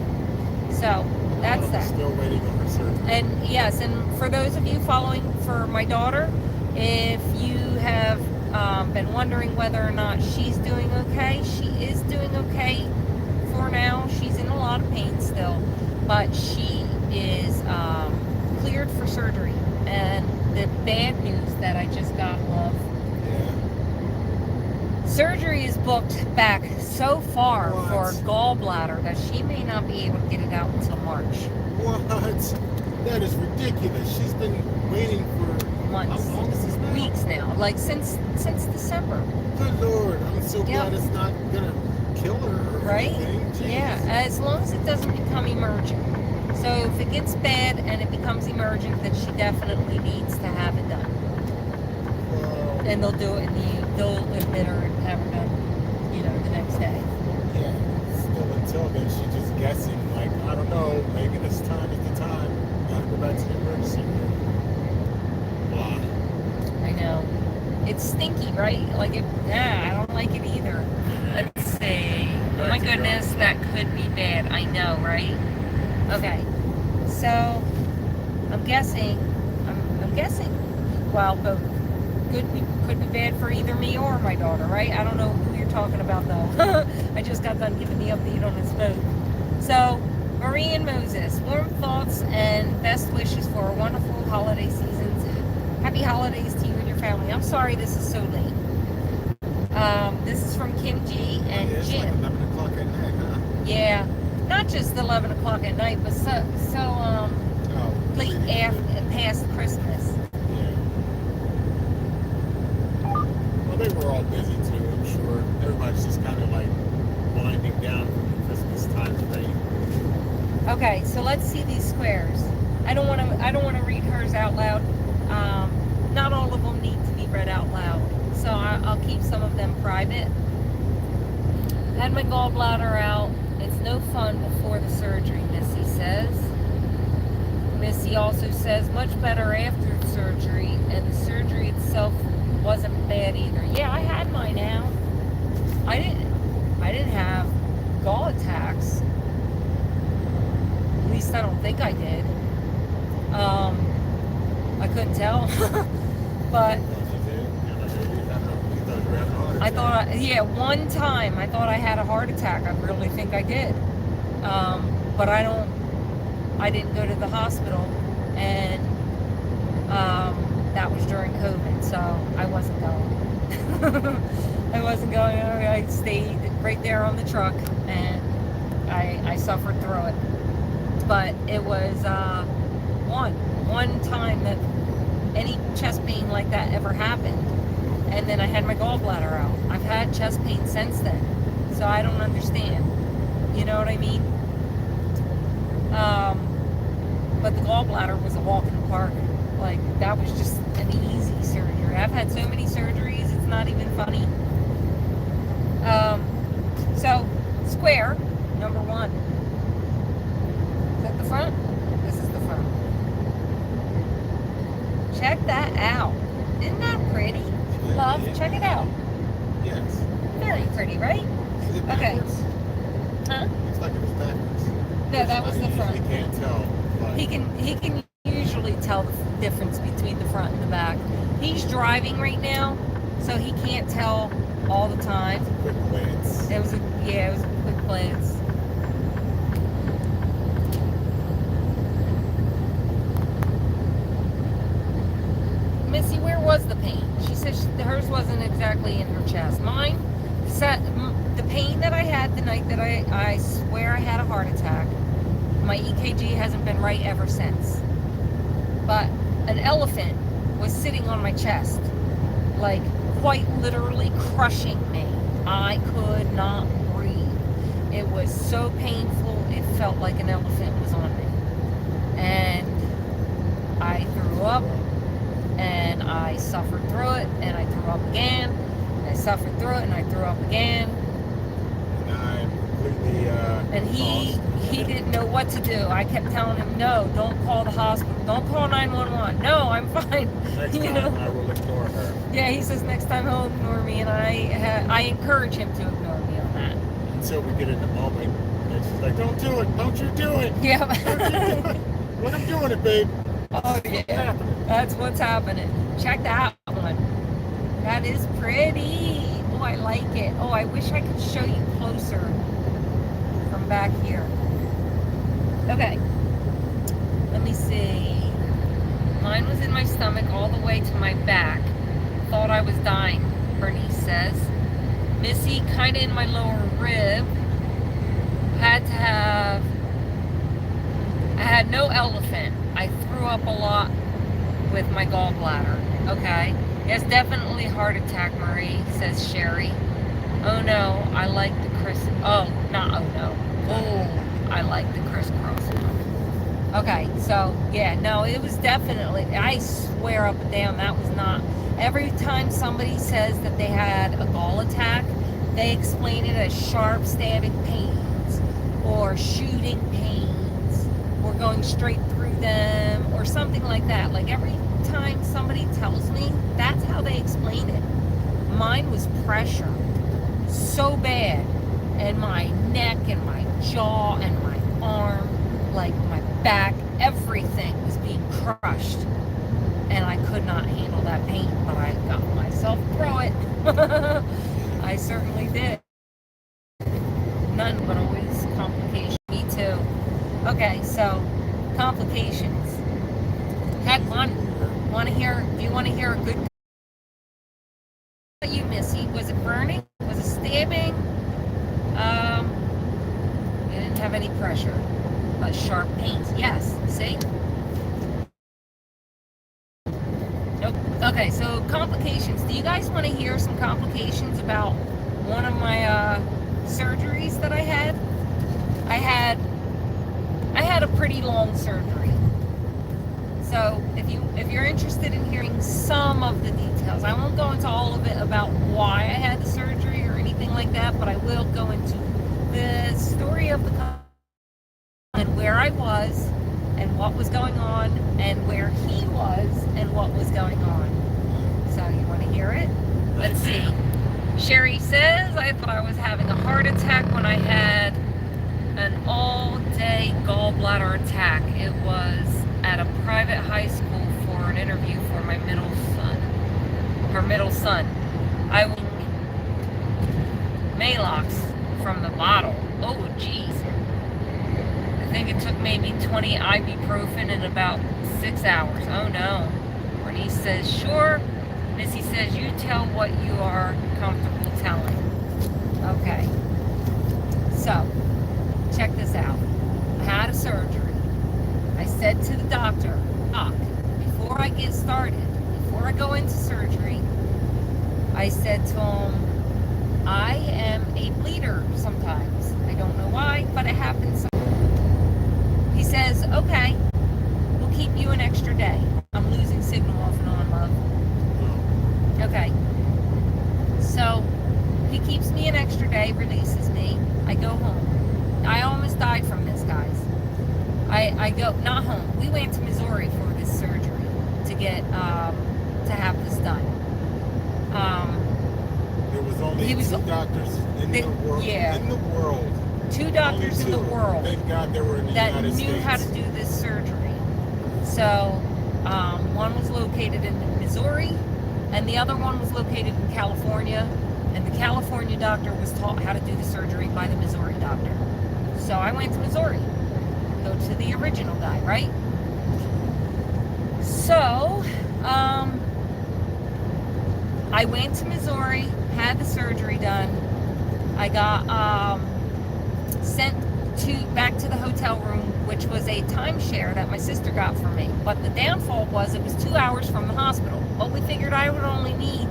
A: So that's that.
B: Still waiting on her surgery.
A: And yes, and for those of you following for my daughter, if you have been wondering whether or not she's doing okay, she is doing okay for now. She's in a lot of pain still, but she is cleared for surgery. And the bad news that I just got was surgery is booked back so far for gallbladder that she may not be able to get it out until March.
B: What? That is ridiculous. She's been waiting for
A: months,
B: how long is this now?
A: Weeks now, like since December.
B: Good Lord, I'm so glad it's not gonna kill her.
A: Right? Yeah, as long as it doesn't become emergent. So if it gets bad and it becomes emergent, then she definitely needs to have it done. And they'll do it, they'll admit her and have her done, the next day.
B: Yeah, still until then, she's just guessing, like, I don't know, maybe this time is the time. Gotta go back to the emergency room. Blah.
A: I know. It's stinky, right? I don't like it either. Let's see. Oh my goodness, that could be bad. I know, right? Okay. So, I'm guessing, well, both. Could be bad for either me or my daughter, right? I don't know who you're talking about though. I just got done giving the update on his phone. So, Marie and Moses, warm thoughts and best wishes for a wonderful holiday season. Happy holidays to you and your family. I'm sorry this is so late. This is from Kim G and Jim.
B: It's like 11 o'clock at night, huh?
A: Yeah, not just 11 o'clock at night, but so late after past Christmas.
B: They were all busy too, I'm sure. Everybody's just kind of like winding down from the Christmas time frame.
A: Okay, so let's see these squares. I don't want to read hers out loud. Not all of them need to be read out loud, so I'll keep some of them private. Had my gallbladder out. It's no fun before the surgery, Missy says. Missy also says much better after surgery, and the surgery itself wasn't bad either. Yeah, I had mine out. I didn't have gall attacks. At least I don't think I did. I couldn't tell. But I thought, one time I thought I had a heart attack. I really think I did. But I didn't go to the hospital, and that was during COVID, so I wasn't going. I stayed right there on the truck, and I suffered through it. But it was one time that any chest pain like that ever happened, and then I had my gallbladder out. I've had chest pain since then, so I don't understand. You know what I mean? But the gallbladder was a walk in the park. Like, that was just an easy surgery. I've had so many surgeries, it's not even funny. So, square, number 1. Is that the front? This is the front. Check that out. Isn't that pretty? Love, check it out.
B: Yes.
A: Very pretty, right?
B: Is it
A: Okay.
B: backwards?
A: Huh?
B: Looks like it was backwards.
A: No, that was the front.
B: You can't tell.
A: He can usually tell the difference between the front and the back. He's driving right now, so he can't tell all the time.
B: Quick glance.
A: It was a quick glance. was the pain. She said hers wasn't exactly in her chest. Mine, the pain that I had the night that I swear I had a heart attack, my EKG hasn't been right ever since. But an elephant was sitting on my chest, like quite literally crushing me. I could not breathe. It was so painful, it felt like an elephant was on me. And I threw up, and I suffered through it, and I threw up again. I suffered through it, and I threw up again.
B: And I'm completely
A: And he didn't know what to do. I kept telling him, no, don't call the hospital. Don't call 911. No, I'm fine.
B: Next
A: You
B: time
A: know?
B: I will ignore her.
A: Yeah, he says next time he'll ignore me, and I encourage him to ignore me on that.
B: Until we get in the moment. And she's like, don't do it. Don't you do it.
A: Yeah.
B: Don't you do it. When I'm doing it, babe.
A: Oh, yeah. That's what's happening. Check that one. That is pretty. Oh, I like it. Oh, I wish I could show you closer from back here. Okay. Let me see. Mine was in my stomach all the way to my back. Thought I was dying, Bernice says. Missy kind of in my lower rib. I had no elephant. I threw up a lot with my gallbladder. Okay. Yes, definitely heart attack, Marie, says Sherry. Oh no, I like the I like the crisscross one. Okay, so yeah, no, it was definitely, I swear up and down, that was not, every time somebody says that they had a gall attack, they explain it as sharp stabbing pains, or shooting pains, or going straight through them, or something like that. Like every time somebody tells me, that's how they explain it. Mine was pressure so bad, and my neck and my jaw and my arm, like my back, everything was being crushed, and I could not handle that pain, but I got myself through it. I certainly did. None but always complications. Me too. Okay, so complications. Heck, do you want to hear a good? You, Missy, was it burning? Was it stabbing? It didn't have any pressure, but sharp pains. Yes. See? Nope. Okay, so complications. Do you guys want to hear some complications about one of my surgeries that I had? I had a pretty long surgery. So if you're interested in hearing some of the details, I won't go into all of it about why I had the surgery or anything like that, but I will go into the story of the and where I was and what was going on and where he was and what was going on. So you want to hear it? Let's see. Sherry says, I thought I was having a heart attack when I had an all-day gallbladder attack. It was at a private high school for an interview for my middle son. I was Malox from the bottle. Oh, geez. I think it took maybe 20 ibuprofen in about 6 hours. Oh, no. Bernice says, sure. Missy says, you tell what you are comfortable telling. Okay. So, check this out. I had a surgery. I said to the doctor, Doc, before I get started, before I go into surgery, I said to him, I am a bleeder sometimes. I don't know why, but it happens sometimes. He says, okay, we'll keep you an extra day. I'm losing signal off and on, love. Okay. So, he keeps me an extra day, releases me. I go home. I almost died from this, guys. I go, not home. We went to Missouri for this surgery to get, to have this done.
B: There was only two doctors in the world.
A: Yeah.
B: In the world.
A: Two doctors in the world.
B: Thank God they were in the United States.
A: That knew how to do this surgery. So, one was located in Missouri, and the other one was located in California. And the California doctor was taught how to do the surgery by the Missouri doctor. So I went to Missouri. Go to the original guy, right? So, I went to Missouri, had the surgery done. I got sent back to the hotel room, which was a timeshare that my sister got for me. But the downfall was it was 2 hours from the hospital. But we figured I would only need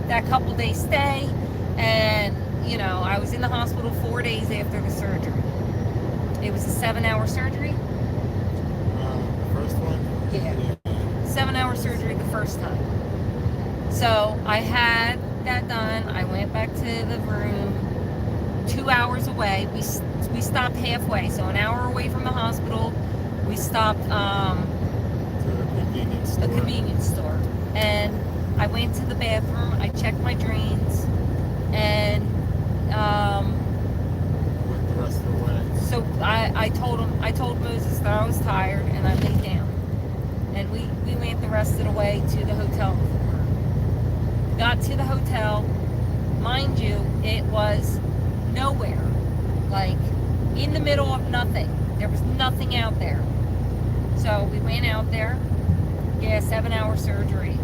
A: that couple days stay, and you know, I was in the hospital 4 days after the surgery. It was a 7-hour surgery.
B: The first one?
A: Yeah. 7-hour surgery the first time. So I had that done. I went back to the room. 2 hours away. We stopped halfway, so an hour away from the hospital. We stopped
B: To a
A: convenience store, and I went to the bathroom. I checked my drains, and
B: Went the rest of the way.
A: so I told Moses that I was tired, and I laid down, and we went the rest of the way to the hotel. Got to the hotel, mind you, it was nowhere, like in the middle of nothing. There was nothing out there. So we went out there. Yeah, 7-hour surgery.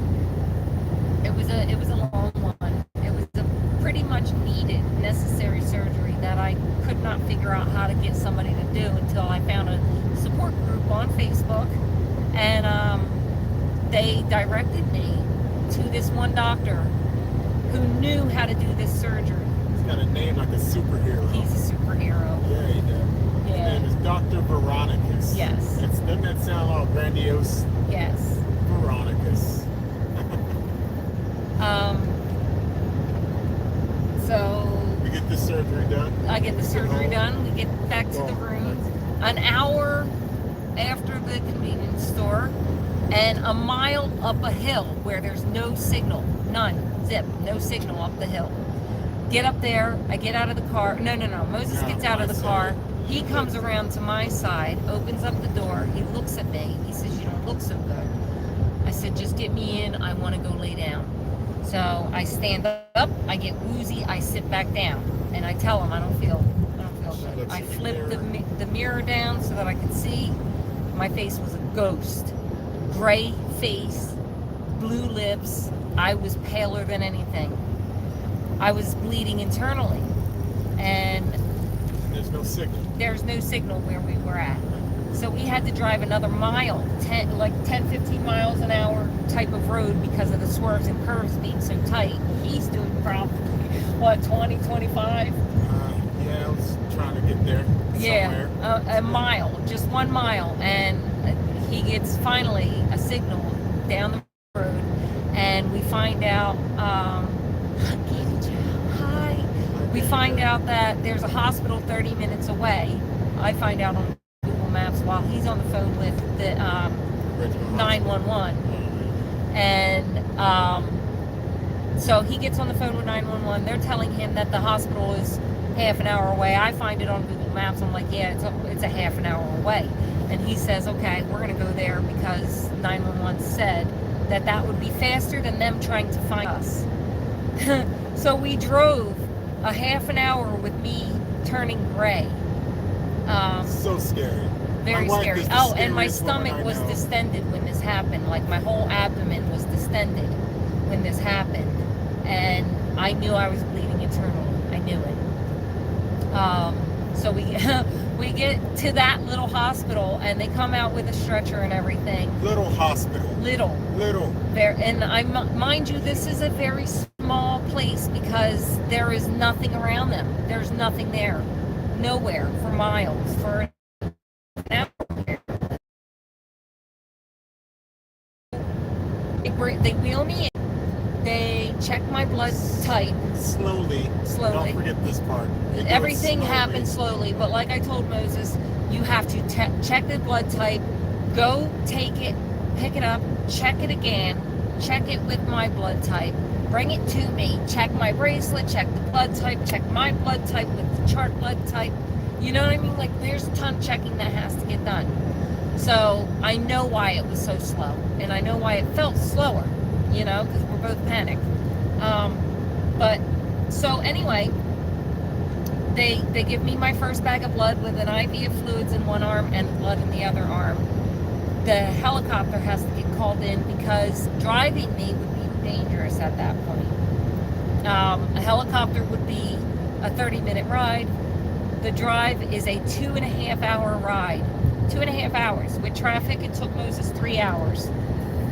A: It was a long one. It was a pretty much needed, necessary surgery that I could not figure out how to get somebody to do until I found a support group on Facebook, and they directed me to this one doctor who knew how to do this surgery.
B: He's got a name like a superhero.
A: He's a superhero.
B: Yeah, he does. His name is Dr. Veronicus.
A: Yes.
B: Doesn't that sound all grandiose?
A: Yes.
B: Veronicus.
A: So
B: We get the surgery done.
A: I get the surgery done. We get back to the room. An hour after the convenience store, and a mile up a hill where there's no signal, none, zip, no signal up the hill. Get up there. I get out of the car. No. Moses gets out of the car. He comes around to my side, opens up the door. He looks at me. He says, "You don't look so good." I said, "Just get me in. I want to go lay down." So I stand up. I get woozy. I sit back down, and I tell him I don't feel good. I flipped the mirror down so that I could see. My face was a ghost. Gray face, blue lips. I was paler than anything. I was bleeding internally, and
B: There's no signal.
A: there's no signal where we were at. So we had to drive another mile, 10-15 miles an hour type of road because of the swerves and curves being so tight. He's doing probably, 20, 25?
B: Yeah, I was trying to get there.
A: Yeah,
B: Somewhere.
A: a mile, just 1 mile. And he gets finally a signal down the road, and we find out, hi. We find out that there's a hospital 30 minutes away. I find out on Google Maps while he's on the phone with the 911. And so he gets on the phone with 911. They're telling him that the hospital is half an hour away. I find it on Google Maps. I'm like, yeah, it's a half an hour away. And he says, okay, we're going to go there because 911 said that would be faster than them trying to find us. So we drove a half an hour with me turning gray.
B: So scary.
A: Very
B: My wife
A: scary.
B: is the
A: Oh, and my
B: scariest woman
A: stomach
B: I
A: was
B: know.
A: distended when this happened. Like my whole abdomen was distended when this happened. And I knew I was bleeding internally. I knew it. So we we get to that little hospital, and they come out with a stretcher and everything.
B: Little hospital.
A: Little. There, and mind you, this is a very small place because there is nothing around them. There's nothing there, nowhere for miles, for an hour. They wheel me in. They check my blood type.
B: Slowly. Don't forget this part. You do it
A: Everything
B: slowly.
A: happens slowly, but like I told Moses, you have to check the blood type, go take it, pick it up, check it again, check it with my blood type, bring it to me, check my bracelet, check the blood type, check my blood type with the chart blood type. You know what I mean? Like, there's a ton of checking that has to get done. So I know why it was so slow, and I know why it felt slower, you know, because we're both panicked. But so anyway, they give me my first bag of blood with an IV of fluids in one arm and blood in the other arm. The helicopter has to get called in because driving me would be dangerous at that point. A helicopter would be a 30-minute ride. The drive is a 2.5-hour ride. 2.5 hours. With traffic, it took Moses 3 hours.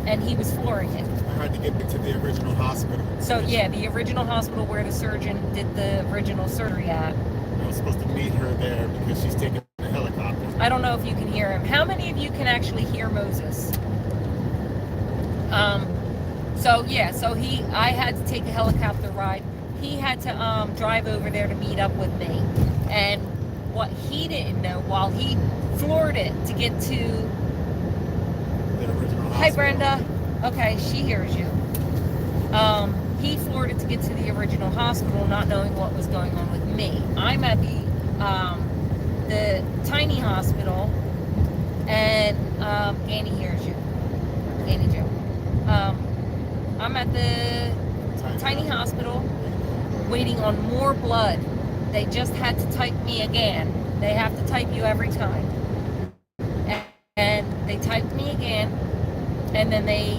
A: And he was flooring it.
B: I had to get to the original hospital.
A: So yeah, the original hospital where the surgeon did the original surgery at.
B: I was supposed to meet her there because she's taking the helicopter.
A: I don't know if you can hear him. How many of you can actually hear Moses? So I had to take a helicopter ride. He had to drive over there to meet up with me. And what he didn't know, while he floored it to get to
B: The original hospital.
A: Hi, Brenda. Okay, she hears you. He floored it to get to the original hospital, not knowing what was going on with me. I'm at the tiny hospital, and Annie hears you. Annie Joe. I'm at the tiny hospital, waiting on more blood. They just had to type me again. They have to type you every time. And they typed me again, and then they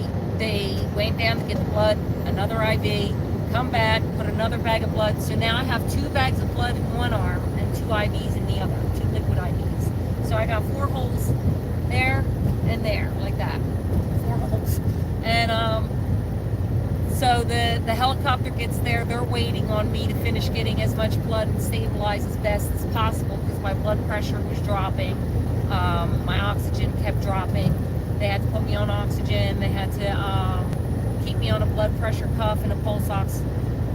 A: went down to get the blood, another IV, come back, put another bag of blood. So now I have 2 bags of blood in one arm and 2 IVs in the other, 2 liquid IVs. So I got 4 holes there and there, like that. 4 holes. And so the helicopter gets there. They're waiting on me to finish getting as much blood and stabilize as best as possible because my blood pressure was dropping. My oxygen kept dropping. They had to put me on oxygen. They had to keep me on a blood pressure cuff and a pulse ox.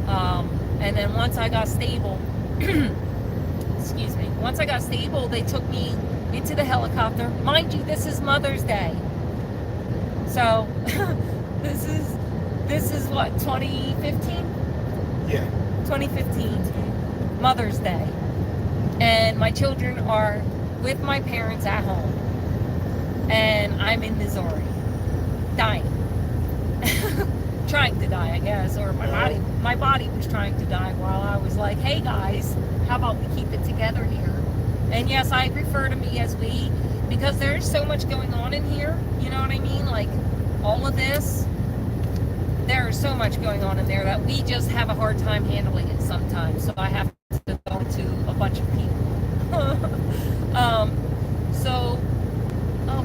A: And then once I got stable, excuse me, once I got stable, they took me into the helicopter. Mind you, this is Mother's Day. So this is what, 2015?
B: Yeah.
A: 2015, Mother's Day. And my children are with my parents at home. And I'm in Missouri, dying. Trying to die, I guess, or my body was trying to die while I was like, hey guys, how about we keep it together here? And yes, I refer to me as we, because there's so much going on in here, you know what I mean? Like, all of this, there is so much going on in there that we just have a hard time handling it sometimes, so I have to go to a bunch of people.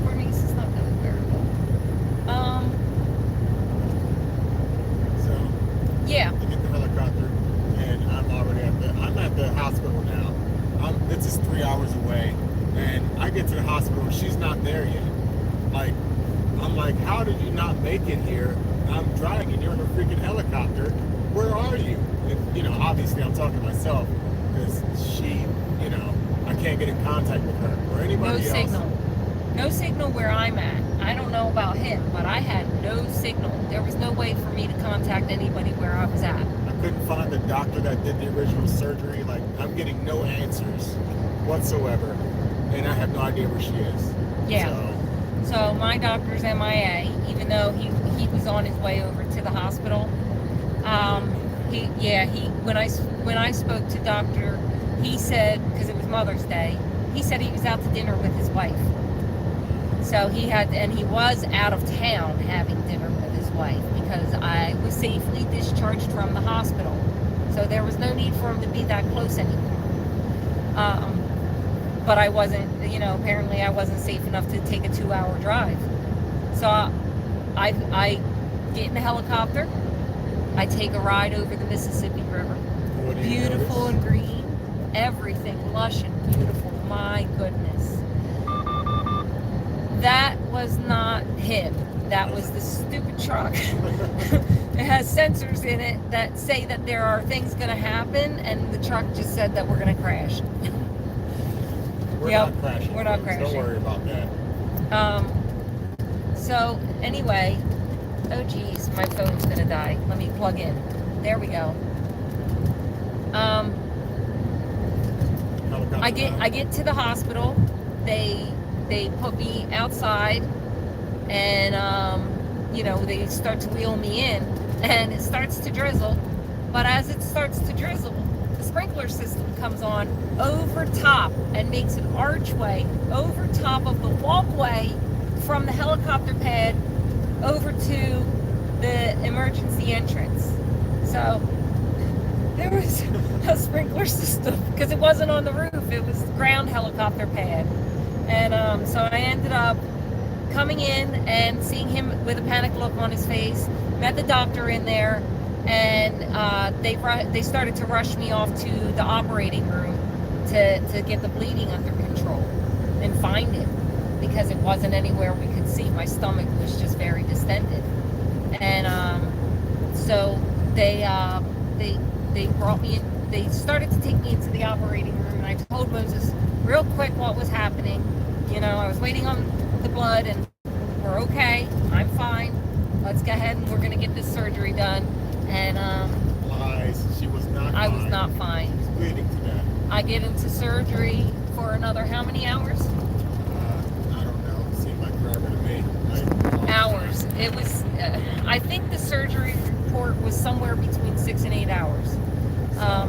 A: Bernice is not doing very well. Yeah.
B: I get the helicopter, and I'm at the hospital now. This is 3 hours away, and I get to the hospital, and she's not there yet. Like, I'm like, how did you not make it here? I'm driving, and you're in a freaking helicopter. Where are you? And, obviously I'm talking to myself, because she, I can't get in contact with her or anybody else.
A: No signal where I'm at. I don't know about him, but I had no signal. There was no way for me to contact anybody where I was at.
B: I couldn't find the doctor that did the original surgery. Like, I'm getting no answers whatsoever, and I have no idea where she is.
A: Yeah. So my doctor's MIA, even though he was on his way over to the hospital. When I spoke to doctor, he said, because it was Mother's Day, he said he was out to dinner with his wife. So he was out of town having dinner with his wife because I was safely discharged from the hospital. So there was no need for him to be that close anymore. But I wasn't, apparently I wasn't safe enough to take a 2-hour drive. So I get in the helicopter, I take a ride over the Mississippi River. Beautiful and green, everything lush and beautiful, my goodness. That was not him. That was the stupid truck. It has sensors in it that say that there are things going to happen, and the truck just said that we're going to crash.
B: We're not crashing.
A: We're not crashing.
B: Don't worry about that.
A: So anyway, oh geez, my phone's going to die. Let me plug in. There we go. I get to the hospital. They put me outside, and they start to wheel me in, and it starts to drizzle. But as it starts to drizzle, the sprinkler system comes on over top and makes an archway over top of the walkway from the helicopter pad over to the emergency entrance. So There was a sprinkler system because it wasn't on the roof. It was ground helicopter pad. And so I ended up coming in and seeing him with a panic look on his face. Met the doctor in there, and they started to rush me off to the operating room to get the bleeding under control and find it, because it wasn't anywhere we could see. My stomach was just very distended. And so they brought me in. They started to take me into the operating room, and I told Moses real quick what was happening. You know, I was waiting on the blood, and we're okay. I'm fine. Let's go ahead and we're gonna get this surgery done. And
B: lies. She was not.
A: I
B: fine.
A: was not fine.
B: She was bleeding to death.
A: I get into surgery for another how many hours?
B: I don't know. It seemed like forever to me. Like,
A: Hours. It was. I think the surgery report was somewhere between 6 and 8 hours.
B: Total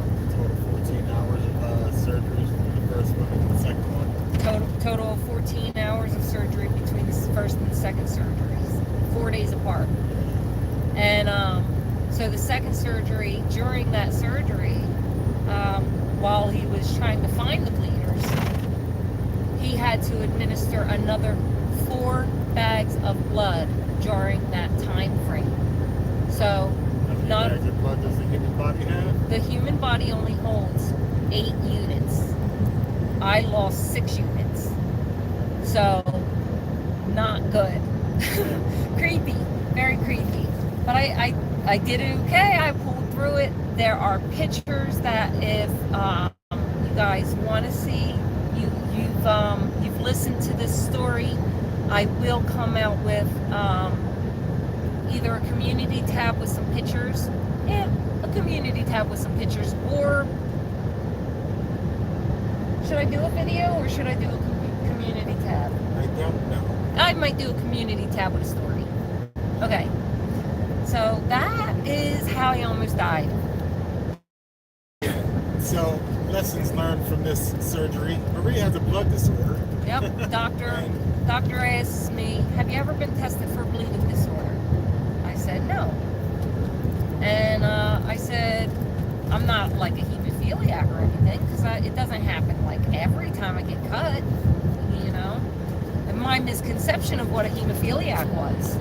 B: 14 hours of surgery from the first one and the second one.
A: Total of 14 hours of surgery between the first and the second surgeries, 4 days apart. And so the second surgery, during that surgery, while he was trying to find the bleeders, he had to administer another 4 bags of blood during that time frame. So
B: How many bags of blood does the human body have?
A: the human body only holds 8 units. I lost 6 units. So not good. Creepy, very creepy. But I did it okay. I pulled through it. There are pictures that if you guys want to see, you've listened to this story, I will come out with either a community tab with some pictures, a community tab with some pictures, or should I do a video or should I do a community tab?
B: I don't know.
A: I might do a community tab with a story. Okay. So that is how he almost died.
B: So, lessons learned from this surgery. Marie has a blood disorder.
A: Yep. Doctor asks me, have you ever been tested for a bleeding disorder? I said no. And I said, I'm not like a hemophiliac or anything, because it doesn't happen like every time I get cut, you know. And my misconception of what a hemophiliac was.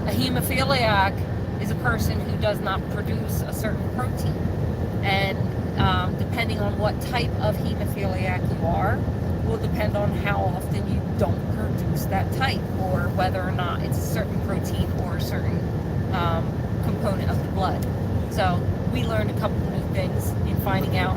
A: A hemophiliac is a person who does not produce a certain protein. And depending on what type of hemophiliac you are, will depend on how often you don't produce that type, or whether or not it's a certain protein or a certain component of the blood. So we learned a couple of new things in finding out.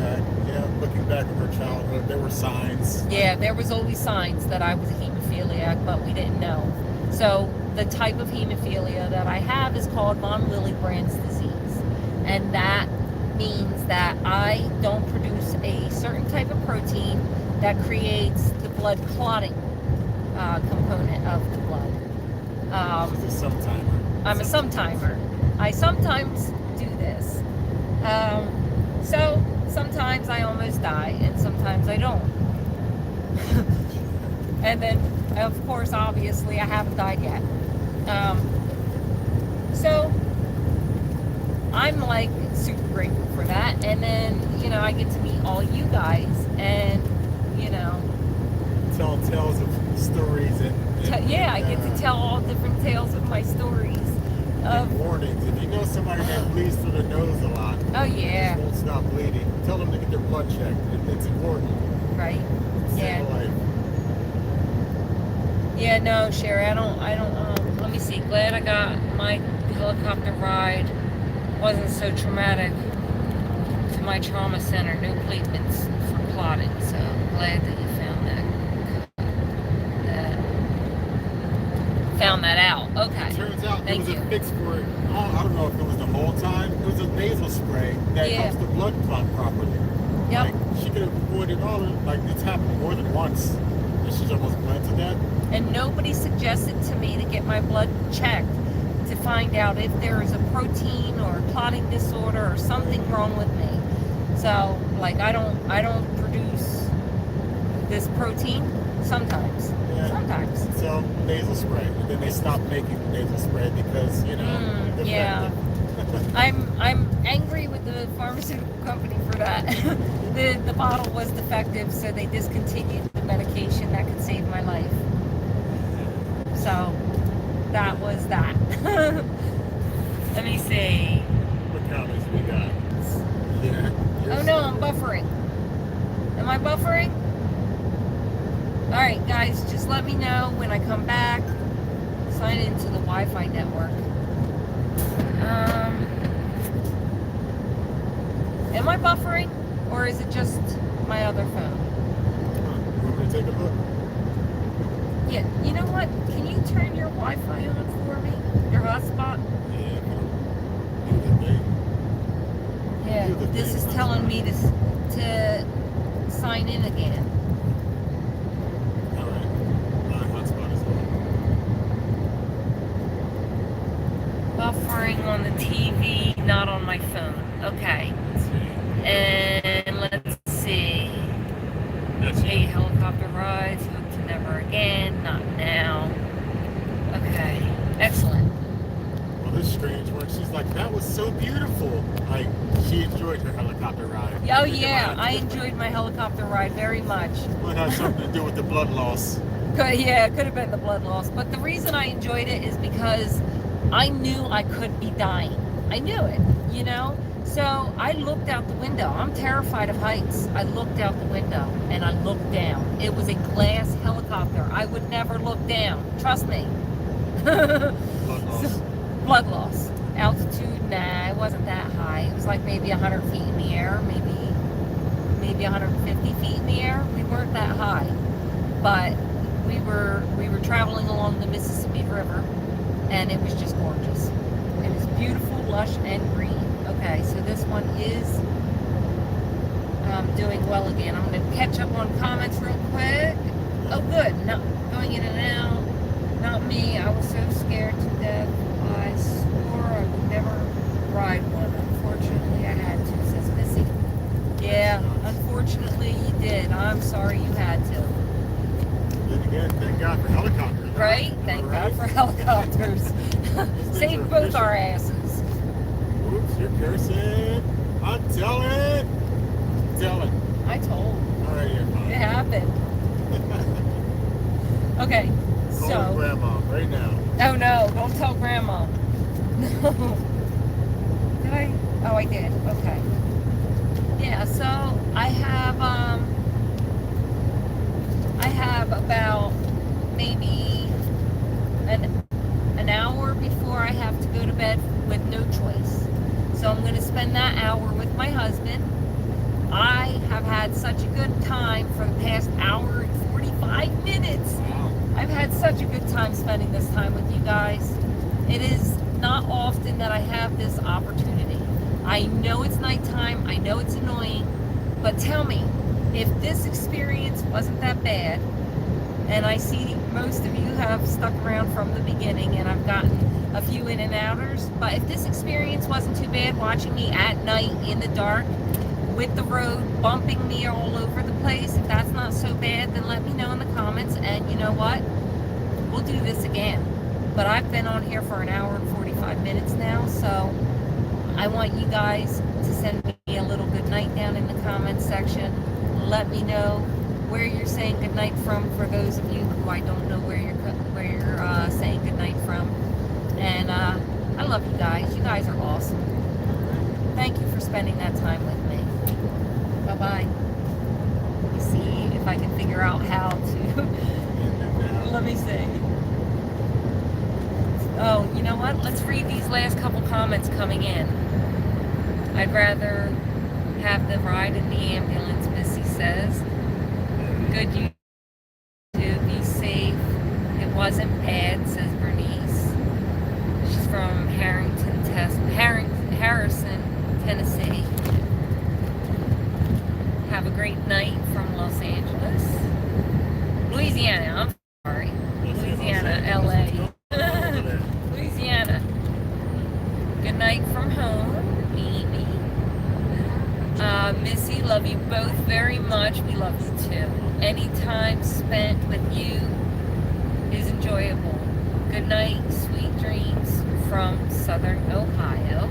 B: Looking back at her childhood, there were signs.
A: Yeah, there was always signs that I was a hemophiliac, but we didn't know. So the type of hemophilia that I have is called von Willebrand's disease. And that means that I don't produce a certain type of protein that creates the blood clotting component of the blood.
B: She's a sometimer.
A: I'm a sometimer. I sometimes do this. So sometimes I almost die and sometimes I don't. And then, of course, obviously, I haven't died yet. So I'm like super grateful for that. And then, you know, I get to meet all you guys and, you know,
B: tell tales of stories and
A: I get to tell all different tales of my stories.
B: Warnings. If you know somebody that bleeds through their nose a lot,
A: oh yeah,
B: just won't stop bleeding, tell them to get their blood checked. It's important.
A: Right.
B: Save a life.
A: Yeah, no, Sherry, I don't, let me see, glad I got my helicopter ride. Wasn't so traumatic to my trauma center, no treatments for clotting, so glad that you found that out. Okay.
B: It turns out
A: Thank
B: there was
A: you.
B: a fix for it. I don't know if it was the whole time. It was a nasal spray that helps the blood clot properly.
A: Yep.
B: Like, she could have avoided all of it. Like, it's happened more than once. And she's almost bled to death.
A: And nobody suggested to me to get my blood checked to find out if there is a protein or a clotting disorder or something wrong with me. So, like, I don't produce this protein sometimes.
B: Yeah.
A: Sometimes.
B: So, nasal spray. And then they stopped making the nasal spray because, you know,
A: Yeah. I'm angry with the pharmaceutical company for that. The bottle was defective, so they discontinued the medication that could save my life. So that was that. Let me see.
B: What comments we got? Yeah.
A: Oh no, I'm buffering. Am I buffering? Alright guys, just let me know when I come back. Sign into the Wi-Fi network. Am I buffering? Or is it just my other phone?
B: You want me to take a look?
A: Yeah, you know what? Can you turn your Wi-Fi on for me? Your hotspot?
B: Yeah. Do the thing.
A: Yeah,
B: Do the
A: this
B: thing,
A: is telling me to sign in again.
B: Alright. My hotspot is on.
A: Buffering on the TV, not on my phone. Okay.
B: Let's see.
A: And let's see.
B: That's
A: A helicopter rides, hope to never again, not now. Okay, excellent.
B: Well, this strange one, she's like, that was so beautiful. Like, she enjoyed her helicopter ride.
A: Oh yeah, I enjoyed my helicopter ride very much.
B: Might have something to do with the blood loss.
A: Yeah, it could have been the blood loss. But the reason I enjoyed it is because I knew I could be dying. I knew it, you know? So I looked out the window. I'm terrified of heights. I looked out the window and I looked down. It was a glass helicopter. I would never look down. Trust me.
B: Blood loss.
A: Blood loss. Altitude, nah, it wasn't that high. It was like maybe 100 feet in the air, maybe 150 feet in the air. We weren't that high, but we were traveling along the Mississippi River, and it was just gorgeous. It was beautiful, lush, and green. Okay, so this one is doing well again. I'm going to catch up on comments real quick. Oh, good. No, going in and out. Not me. I was so scared to death. I swore I would never ride one. Unfortunately, I had to, says Missy. Yeah, unfortunately you did. I'm sorry you had to.
B: Then again, thank God for helicopters.
A: Right? Thank God for helicopters. Save both our asses.
B: Oops, you're cursing. I'm telling.
A: I told.
B: All right, you're fine.
A: It happened. Okay,
B: Call
A: so.
B: Grandma right now.
A: Oh no, don't tell Grandma. No. Did I? Oh, I did. Okay. Yeah, so I have about maybe an hour before I have to go to bed with no choice. So I'm going to spend that hour with my husband. I have had such a good time for the past hour and 45 minutes.
B: Wow.
A: I've had such a good time spending this time with you guys. It is not often that I have this opportunity. I know it's nighttime, I know it's annoying, but tell me, if this experience wasn't that bad, and I see most of you have stuck around from the beginning and I've gotten a few in and outers, but if this experience wasn't too bad, watching me at night in the dark with the road bumping me all over the place, if that's not so bad, then let me know in the comments, and you know what? We'll do this again. But I've been on here for an hour and 45 minutes now, so I want you guys to send me a little good night down in the comments section. Let me know where you're saying good night from, for those of you who I don't know where you're saying good night from. And I love you guys. You guys are awesome. Thank you for spending that time with me. Bye-bye. Let me see if I can figure out how to. Let me see. Oh, you know what? Let's read these last couple comments coming in. I'd rather have the ride in the ambulance, Missy says. Good, you too. Be safe. It wasn't bad, says Bernice. She's from Harrison, Tennessee. Have a great night from Los Angeles. Louisiana, I'm sorry. Louisiana, LA. Louisiana. Good night from home. Maybe. Missy, love you both very much. We love you too. Any time spent with you is enjoyable. Good night, sweet dreams from Southern Ohio.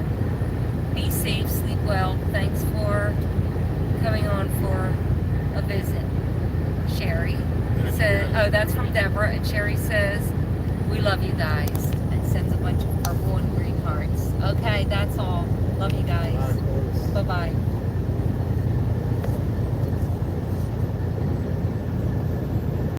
A: Be safe, sleep Well, thanks for coming on for a visit. Sherry says, oh, that's from Deborah, and Sherry says, we love you guys, and sends a bunch of purple and green hearts. Okay, that's all. Love you guys. Bye-bye.